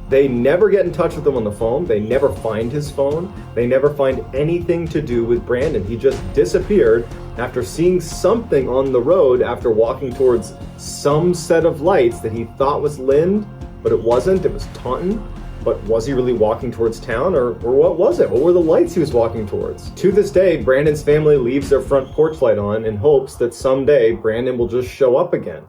They never get in touch with him on the phone. They never find his phone. They never find anything to do with Brandon. He just disappeared after seeing something on the road after walking towards some set of lights that he thought was Lind, but it wasn't. It was Taunton. But was he really walking towards town, or what was it? What were the lights he was walking towards? To this day, Brandon's family leaves their front porch light on in hopes that someday Brandon will just show up again.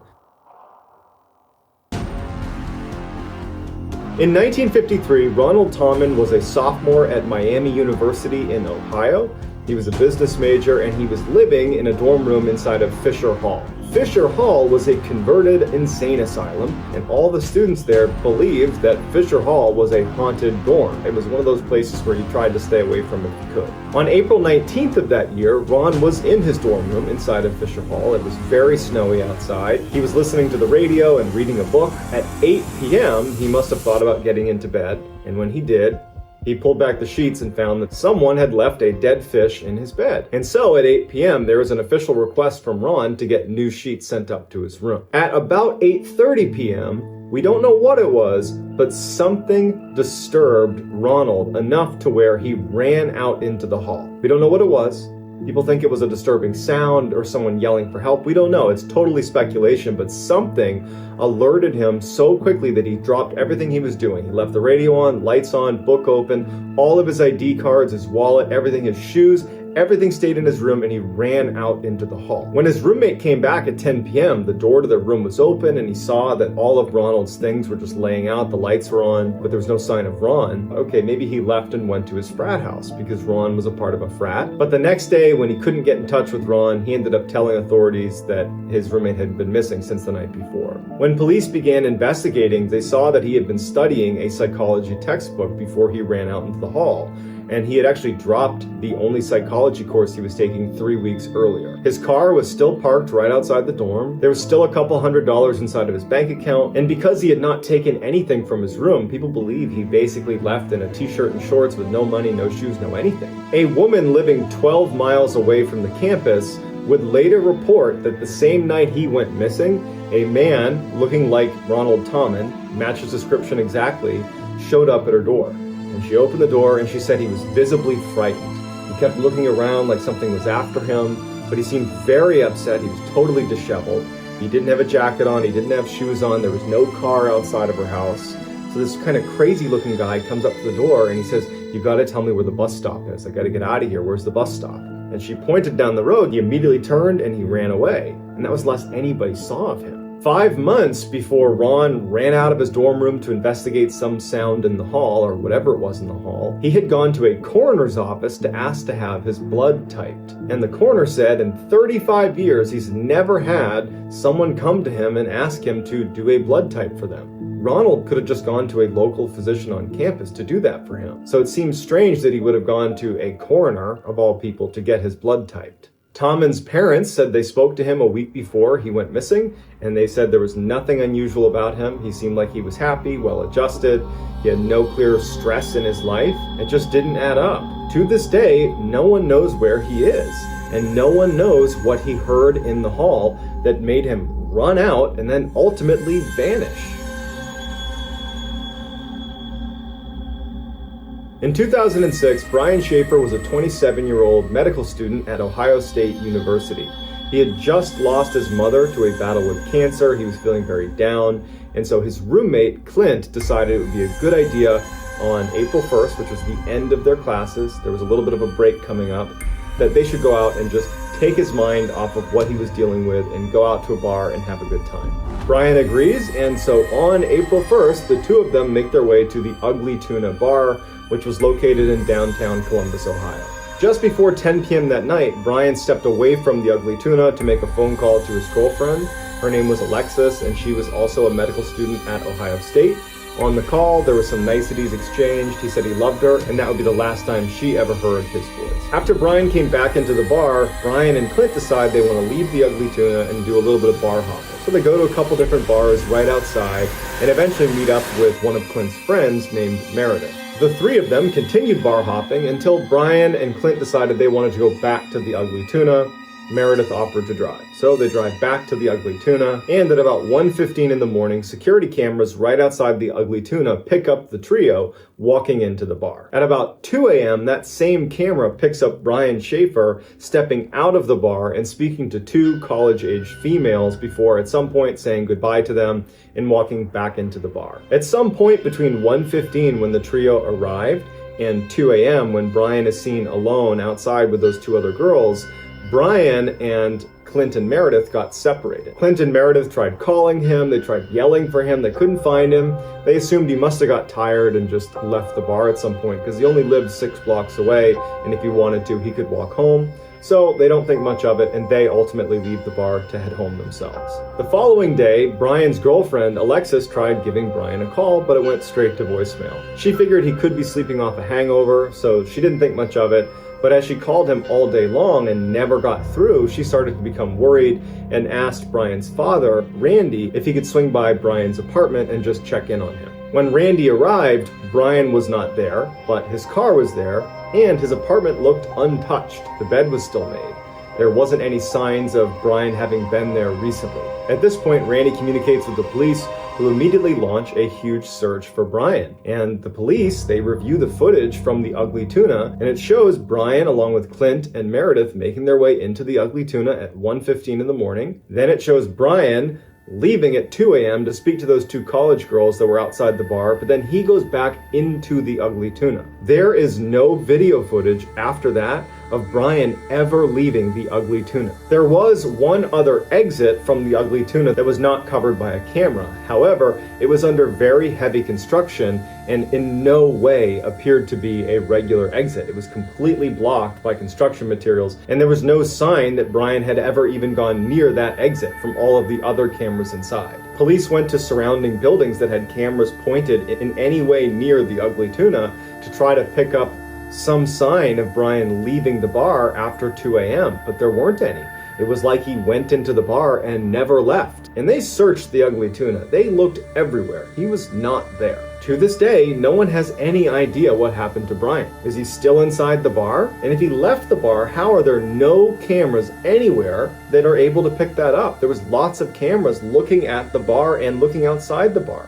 In 1953, Ronald Tommen was a sophomore at Miami University in Ohio. He was a business major, and he was living in a dorm room inside of Fisher Hall. Fisher Hall was a converted insane asylum, and all the students there believed that Fisher Hall was a haunted dorm. It was one of those places where he tried to stay away from if he could. On April 19th of that year, Ron was in his dorm room inside of Fisher Hall. It was very snowy outside. He was listening to the radio and reading a book. At 8 p.m., he must have thought about getting into bed, and when he did, he pulled back the sheets and found that someone had left a dead fish in his bed. And so at 8 p.m., there was an official request from Ron to get new sheets sent up to his room. At about 8:30 p.m., we don't know what it was, but something disturbed Ronald enough to where he ran out into the hall. We don't know what it was. People think it was a disturbing sound or someone yelling for help. We don't know. It's totally speculation, but something alerted him so quickly that he dropped everything he was doing. He left the radio on, lights on, book open, all of his ID cards, his wallet, everything, his shoes, everything stayed in his room, and he ran out into the hall. When his roommate came back at 10 p.m., the door to their room was open, and he saw that all of Ronald's things were just laying out. The lights were on, but there was no sign of Ron. Okay, maybe he left and went to his frat house because Ron was a part of a frat. But the next day, when he couldn't get in touch with Ron, he ended up telling authorities that his roommate had been missing since the night before. When police began investigating, they saw that he had been studying a psychology textbook before he ran out into the hall. And he had actually dropped the only psychology course he was taking 3 weeks earlier. His car was still parked right outside the dorm. There was still a couple $100s inside of his bank account. And because he had not taken anything from his room, people believe he basically left in a t-shirt and shorts with no money, no shoes, no anything. A woman living 12 miles away from the campus would later report that the same night he went missing, a man looking like Ronald Tommen, matches description exactly, showed up at her door. And she opened the door, and she said he was visibly frightened. He kept looking around like something was after him, but he seemed very upset. He was totally disheveled. He didn't have a jacket on. He didn't have shoes on. There was no car outside of her house. So this kind of crazy-looking guy comes up to the door, and he says, you got to tell me where the bus stop is. I got to get out of here. Where's the bus stop? And she pointed down the road. He immediately turned, and he ran away. And that was the last anybody saw of him. 5 months before Ron ran out of his dorm room to investigate some sound in the hall, or whatever it was in the hall, he had gone to a coroner's office to ask to have his blood typed. And the coroner said in 35 years, he's never had someone come to him and ask him to do a blood type for them. Ronald could have just gone to a local physician on campus to do that for him. So it seems strange that he would have gone to a coroner, of all people, to get his blood typed. Tommen's parents said they spoke to him a week before he went missing, and they said there was nothing unusual about him. He seemed like he was happy, well-adjusted. He had no clear stress in his life. It just didn't add up. To this day, no one knows where he is, and no one knows what he heard in the hall that made him run out and then ultimately vanish. In 2006, Brian Schaefer was a 27-year-old medical student at Ohio State University. He had just lost his mother to a battle with cancer. He was feeling very down, and so his roommate, Clint, decided it would be a good idea on April 1st, which was the end of their classes, there was a little bit of a break coming up, that they should go out and just take his mind off of what he was dealing with and go out to a bar and have a good time. Brian agrees, and so on April 1st, the two of them make their way to the Ugly Tuna Bar, which was located in downtown Columbus, Ohio. Just before 10 p.m. that night, Brian stepped away from the Ugly Tuna to make a phone call to his girlfriend. Her name was Alexis, and she was also a medical student at Ohio State. On the call, there were some niceties exchanged. He said he loved her, and that would be the last time she ever heard his voice. After Brian came back into the bar, Brian and Clint decide they want to leave the Ugly Tuna and do a little bit of bar hopping. So they go to a couple different bars right outside and eventually meet up with one of Clint's friends named Meredith. The three of them continued bar hopping until Brian and Clint decided they wanted to go back to the Ugly Tuna. Meredith offered to drive. So they drive back to the Ugly Tuna, and at about 1:15 in the morning, security cameras right outside the Ugly Tuna pick up the trio walking into the bar. At about 2 a.m., that same camera picks up Brian Schaefer stepping out of the bar and speaking to two college-aged females before at some point saying goodbye to them and walking back into the bar. At some point between 1:15 when the trio arrived and 2 a.m. when Brian is seen alone outside with those two other girls, Brian and Clint and Meredith got separated. Clint and Meredith tried calling him, they tried yelling for him, they couldn't find him. They assumed he must have got tired and just left the bar at some point because he only lived 6 blocks away, and if he wanted to, he could walk home. So they don't think much of it, and they ultimately leave the bar to head home themselves. The following day, Brian's girlfriend, Alexis, tried giving Brian a call, but it went straight to voicemail. She figured he could be sleeping off a hangover, so she didn't think much of it. But as she called him all day long and never got through, she started to become worried and asked Brian's father, Randy, if he could swing by Brian's apartment and just check in on him. When Randy arrived, Brian was not there, but his car was there, and his apartment looked untouched. The bed was still made. There wasn't any signs of Brian having been there recently. At this point, Randy communicates with the police, who immediately launch a huge search for Brian. And the police, they review the footage from the Ugly Tuna, and it shows Brian along with Clint and Meredith making their way into the Ugly Tuna at 1:15 in the morning. Then it shows Brian leaving at 2 a.m. to speak to those two college girls that were outside the bar, but then he goes back into the Ugly Tuna. There is no video footage after that of Brian ever leaving the Ugly Tuna. There was one other exit from the Ugly Tuna that was not covered by a camera. However, it was under very heavy construction and in no way appeared to be a regular exit. It was completely blocked by construction materials, and there was no sign that Brian had ever even gone near that exit from all of the other cameras inside. Police went to surrounding buildings that had cameras pointed in any way near the Ugly Tuna to try to pick up some sign of Brian leaving the bar after 2 a.m., but there weren't any. It was like he went into the bar and never left. And they searched the Ugly Tuna. They looked everywhere. He was not there. To this day, no one has any idea what happened to Brian. Is he still inside the bar? And if he left the bar, how are there no cameras anywhere that are able to pick that up? There was lots of cameras looking at the bar and looking outside the bar.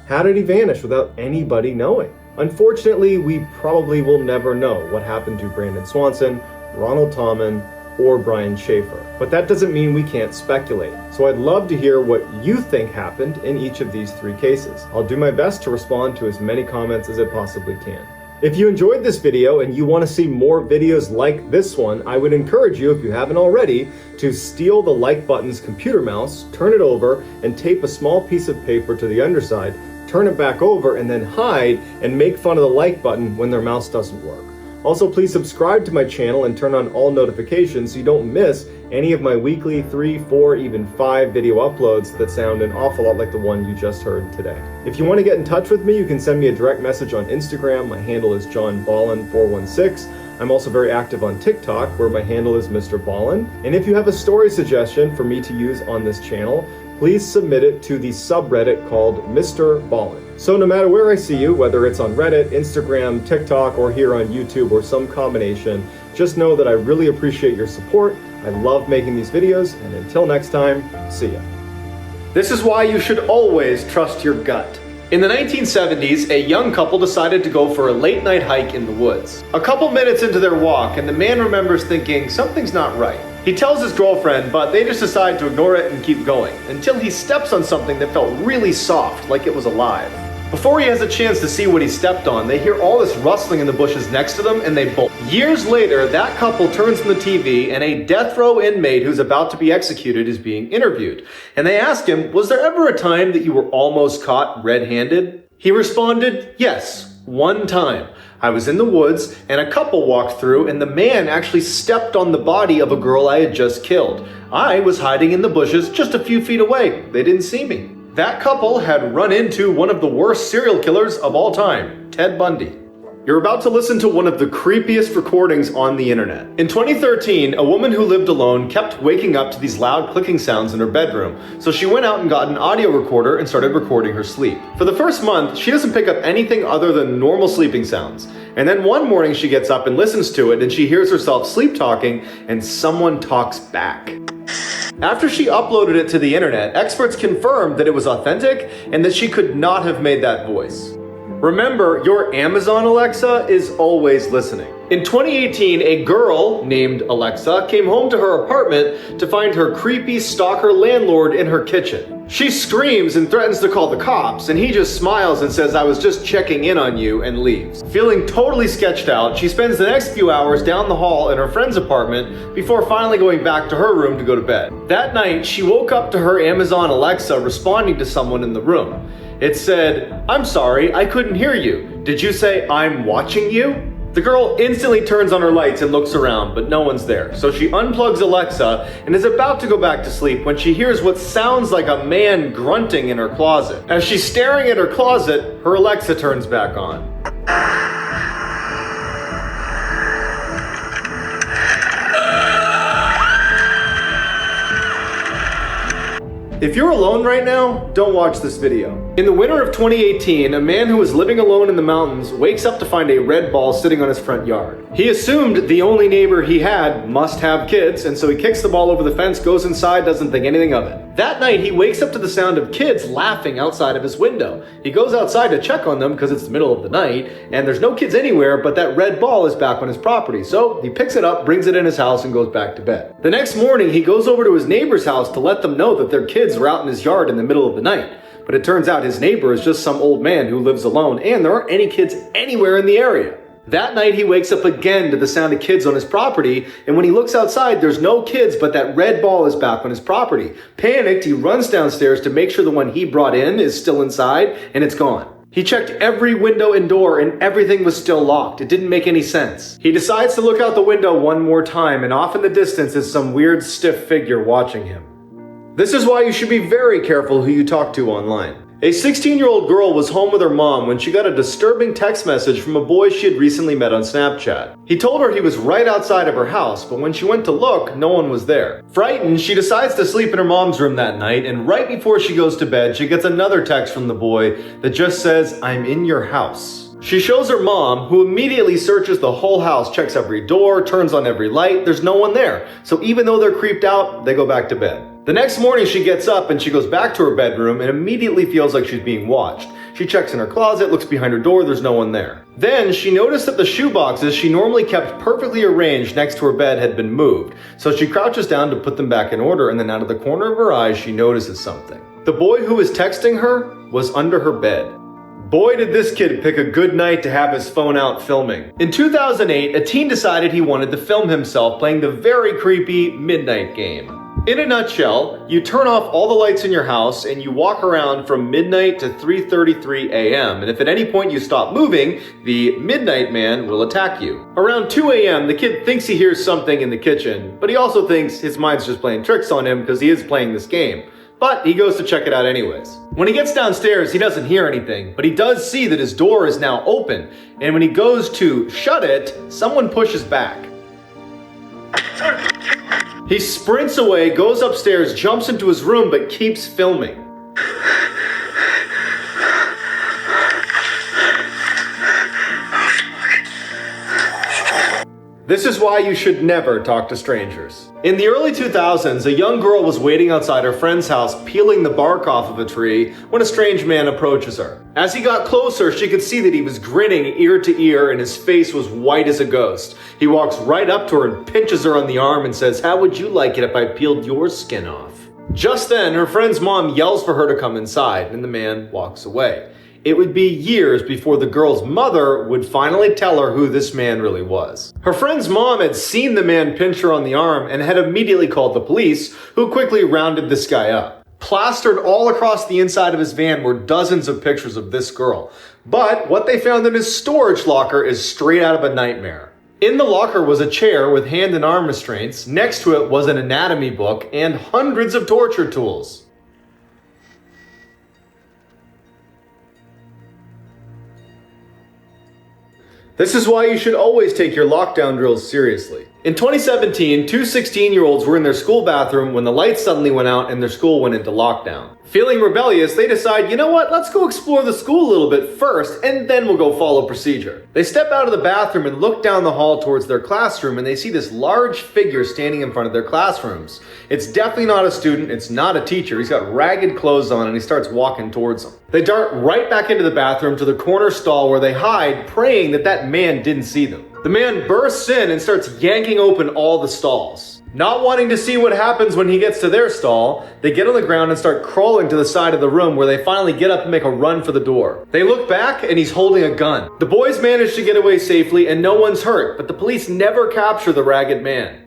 How did he vanish without anybody knowing? Unfortunately, we probably will never know what happened to Brandon Swanson, Ronald Tommen, or Brian Schaefer. But that doesn't mean we can't speculate. So I'd love to hear what you think happened in each of these 3 cases. I'll do my best to respond to as many comments as I possibly can. If you enjoyed this video and you want to see more videos like this one, I would encourage you, if you haven't already, to steal the like button's computer mouse, turn it over, and tape a small piece of paper to the underside, turn it back over, and then hide and make fun of the like button when their mouse doesn't work. Also, please subscribe to my channel and turn on all notifications so you don't miss any of my weekly 3, 4, even 5 video uploads that sound an awful lot like the one you just heard today. If you want to get in touch with me, you can send me a direct message on Instagram. My handle is JohnBallen416. I'm also very active on TikTok, where my handle is MrBallen. And if you have a story suggestion for me to use on this channel, please submit it to the subreddit called MrBallen. So no matter where I see you, whether it's on Reddit, Instagram, TikTok, or here on YouTube, or some combination, just know that I really appreciate your support. I love making these videos, and until next time, see ya. This is why you should always trust your gut. In the 1970s, a young couple decided to go for a late-night hike in the woods. A couple minutes into their walk, and the man remembers thinking something's not right. He tells his girlfriend, but they just decide to ignore it and keep going, until he steps on something that felt really soft, like it was alive. Before he has a chance to see what he stepped on, they hear all this rustling in the bushes next to them, and they bolt. Years later, that couple turns on the TV, and a death row inmate who's about to be executed is being interviewed. And they ask him, was there ever a time that you were almost caught red-handed? He responded, yes, one time. I was in the woods, and a couple walked through, and the man actually stepped on the body of a girl I had just killed. I was hiding in the bushes just a few feet away. They didn't see me. That couple had run into one of the worst serial killers of all time, Ted Bundy. You're about to listen to one of the creepiest recordings on the internet. In 2013, a woman who lived alone kept waking up to these loud clicking sounds in her bedroom, so she went out and got an audio recorder and started recording her sleep. For the first month, she doesn't pick up anything other than normal sleeping sounds. And then one morning she gets up and listens to it, and she hears herself sleep talking, and someone talks back. After she uploaded it to the internet, experts confirmed that it was authentic and that she could not have made that voice. Remember, your Amazon Alexa is always listening. In 2018, a girl named Alexa came home to her apartment to find her creepy stalker landlord in her kitchen. She screams and threatens to call the cops, and he just smiles and says, I was just checking in on you, and leaves. Feeling totally sketched out, she spends the next few hours down the hall in her friend's apartment before finally going back to her room to go to bed. That night, she woke up to her Amazon Alexa responding to someone in the room. It said, I'm sorry, I couldn't hear you. Did you say I'm watching you? The girl instantly turns on her lights and looks around, but no one's there. So she unplugs Alexa and is about to go back to sleep when she hears what sounds like a man grunting in her closet. As she's staring at her closet, her Alexa turns back on. If you're alone right now, don't watch this video. In the winter of 2018, a man who was living alone in the mountains wakes up to find a red ball sitting on his front yard. He assumed the only neighbor he had must have kids, and so he kicks the ball over the fence, goes inside, doesn't think anything of it. That night, he wakes up to the sound of kids laughing outside of his window. He goes outside to check on them because it's the middle of the night, and there's no kids anywhere, but that red ball is back on his property. So he picks it up, brings it in his house, and goes back to bed. The next morning, he goes over to his neighbor's house to let them know that their kids were out in his yard in the middle of the night. But it turns out his neighbor is just some old man who lives alone, and there aren't any kids anywhere in the area. That night, he wakes up again to the sound of kids on his property, and when he looks outside, there's no kids, but that red ball is back on his property. Panicked, he runs downstairs to make sure the one he brought in is still inside, and it's gone. He checked every window and door, and everything was still locked. It didn't make any sense. He decides to look out the window one more time, and off in the distance is some weird, stiff figure watching him. This is why you should be very careful who you talk to online. A 16-year-old girl was home with her mom when she got a disturbing text message from a boy she had recently met on Snapchat. He told her he was right outside of her house, but when she went to look, no one was there. Frightened, she decides to sleep in her mom's room that night, and right before she goes to bed, she gets another text from the boy that just says, I'm in your house. She shows her mom, who immediately searches the whole house, checks every door, turns on every light. There's no one there. So even though they're creeped out, they go back to bed. The next morning, she gets up and she goes back to her bedroom and immediately feels like she's being watched. She checks in her closet, looks behind her door, there's no one there. Then she noticed that the shoe boxes she normally kept perfectly arranged next to her bed had been moved. So she crouches down to put them back in order, and then out of the corner of her eye, she notices something. The boy who was texting her was under her bed. Boy, did this kid pick a good night to have his phone out filming. In 2008, a teen decided he wanted to film himself playing the very creepy Midnight Game. In a nutshell, you turn off all the lights in your house and you walk around from midnight to 3:33 a.m. And if at any point you stop moving, the Midnight Man will attack you. Around 2 a.m., the kid thinks he hears something in the kitchen, but he also thinks his mind's just playing tricks on him because he is playing this game. but he goes to check it out anyways. When he gets downstairs, he doesn't hear anything, but he does see that his door is now open, and when he goes to shut it, someone pushes back. He sprints away, goes upstairs, jumps into his room, but keeps filming. This is why you should never talk to strangers. In the early 2000s, a young girl was waiting outside her friend's house peeling the bark off of a tree when a strange man approaches her. As he got closer, she could see that he was grinning ear to ear and his face was white as a ghost. He walks right up to her and pinches her on the arm and says, "How would you like it if I peeled your skin off?" Just then, her friend's mom yells for her to come inside and the man walks away. It would be years before the girl's mother would finally tell her who this man really was. Her friend's mom had seen the man pinch her on the arm and had immediately called the police, who quickly rounded this guy up. Plastered all across the inside of his van were dozens of pictures of this girl. But what they found in his storage locker is straight out of a nightmare. In the locker was a chair with hand and arm restraints. Next to it was an anatomy book and hundreds of torture tools. This is why you should always take your lockdown drills seriously. In 2017, two 16-year-olds were in their school bathroom when the lights suddenly went out and their school went into lockdown. Feeling rebellious, they decide, you know what, let's go explore the school a little bit first and then we'll go follow procedure. They step out of the bathroom and look down the hall towards their classroom and they see this large figure standing in front of their classrooms. It's definitely not a student, it's not a teacher. He's got ragged clothes on and he starts walking towards them. They dart right back into the bathroom to the corner stall where they hide, praying that that man didn't see them. The man bursts in and starts yanking open all the stalls. Not wanting to see what happens when he gets to their stall, they get on the ground and start crawling to the side of the room where they finally get up and make a run for the door. They look back and he's holding a gun. The boys manage to get away safely and no one's hurt, but the police never capture the ragged man.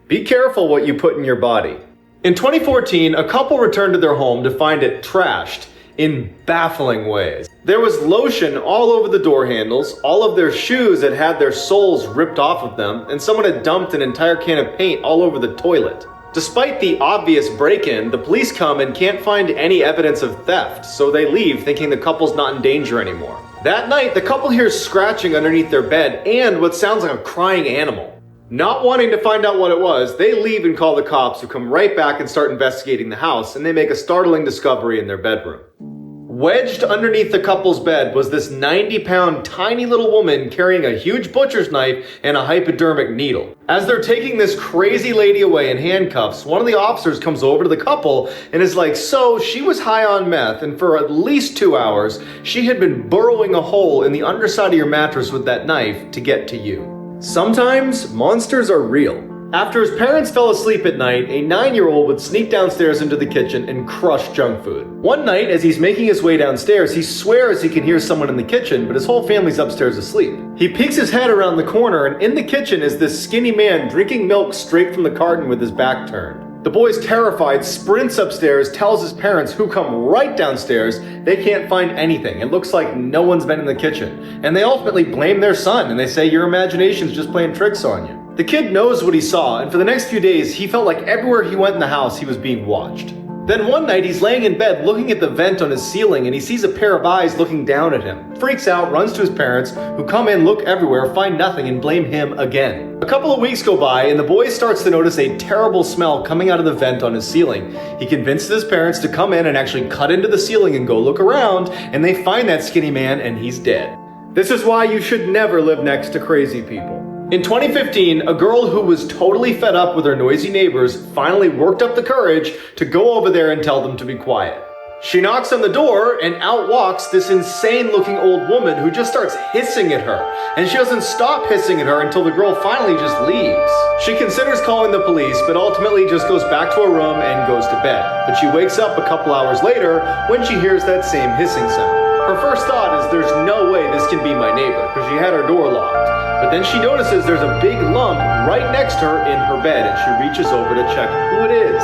Be careful what you put in your body. In 2014, a couple returned to their home to find it trashed in baffling ways. There was lotion all over the door handles, all of their shoes had had their soles ripped off of them, and someone had dumped an entire can of paint all over the toilet. Despite the obvious break-in, the police come and can't find any evidence of theft, so they leave thinking the couple's not in danger anymore. That night, the couple hears scratching underneath their bed and what sounds like a crying animal. Not wanting to find out what it was, they leave and call the cops, who come right back and start investigating the house, and they make a startling discovery in their bedroom. Wedged underneath the couple's bed was this 90-pound tiny little woman carrying a huge butcher's knife and a hypodermic needle. As they're taking this crazy lady away in handcuffs, one of the officers comes over to the couple and is like, so she was high on meth and for at least 2 hours, she had been burrowing a hole in the underside of your mattress with that knife to get to you. Sometimes monsters are real. After his parents fell asleep at night, a 9-year-old would sneak downstairs into the kitchen and crush junk food. One night, as he's making his way downstairs, he swears he can hear someone in the kitchen, but his whole family's upstairs asleep. He peeks his head around the corner, and in the kitchen is this skinny man drinking milk straight from the carton with his back turned. The boy's terrified, sprints upstairs, tells his parents, who come right downstairs, they can't find anything. It looks like no one's been in the kitchen. And they ultimately blame their son, and they say, your imagination's just playing tricks on you. The kid knows what he saw, and for the next few days, he felt like everywhere he went in the house, he was being watched. Then one night, he's laying in bed looking at the vent on his ceiling, and he sees a pair of eyes looking down at him. Freaks out, runs to his parents, who come in, look everywhere, find nothing, and blame him again. A couple of weeks go by, and the boy starts to notice a terrible smell coming out of the vent on his ceiling. He convinces his parents to come in and actually cut into the ceiling and go look around, and they find that skinny man, and he's dead. This is why you should never live next to crazy people. In 2015, a girl who was totally fed up with her noisy neighbors finally worked up the courage to go over there and tell them to be quiet. She knocks on the door and out walks this insane-looking old woman who just starts hissing at her. And she doesn't stop hissing at her until the girl finally just leaves. She considers calling the police, but ultimately just goes back to her room and goes to bed. But she wakes up a couple hours later when she hears that same hissing sound. Her first thought is there's no way this can be my neighbor, because she had her door locked. But then she notices there's a big lump right next to her in her bed, and she reaches over to check who it is.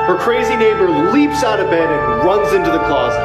Her crazy neighbor leaps out of bed and runs into the closet.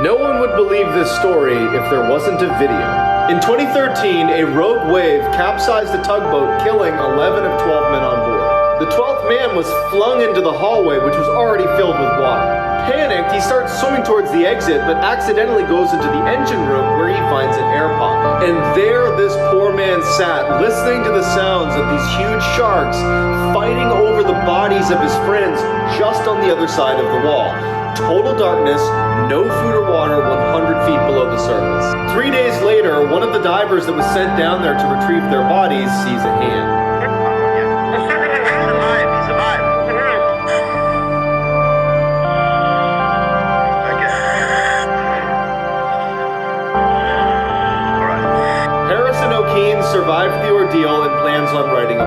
No one would believe this story if there wasn't a video. In 2013, a rogue wave capsized the tugboat, killing 11 of 12 men on board. The 12th man was flung into the hallway, which was already filled with water. Panicked, he starts swimming towards the exit, but accidentally goes into the engine room where he finds an air pocket. And there this poor man sat, listening to the sounds of these huge sharks fighting over the bodies of his friends just on the other side of the wall. Total darkness, no food or water 100 feet below the surface. 3 days later, one of the divers that was sent down there to retrieve their bodies sees a hand. Survived the ordeal and plans on writing a book.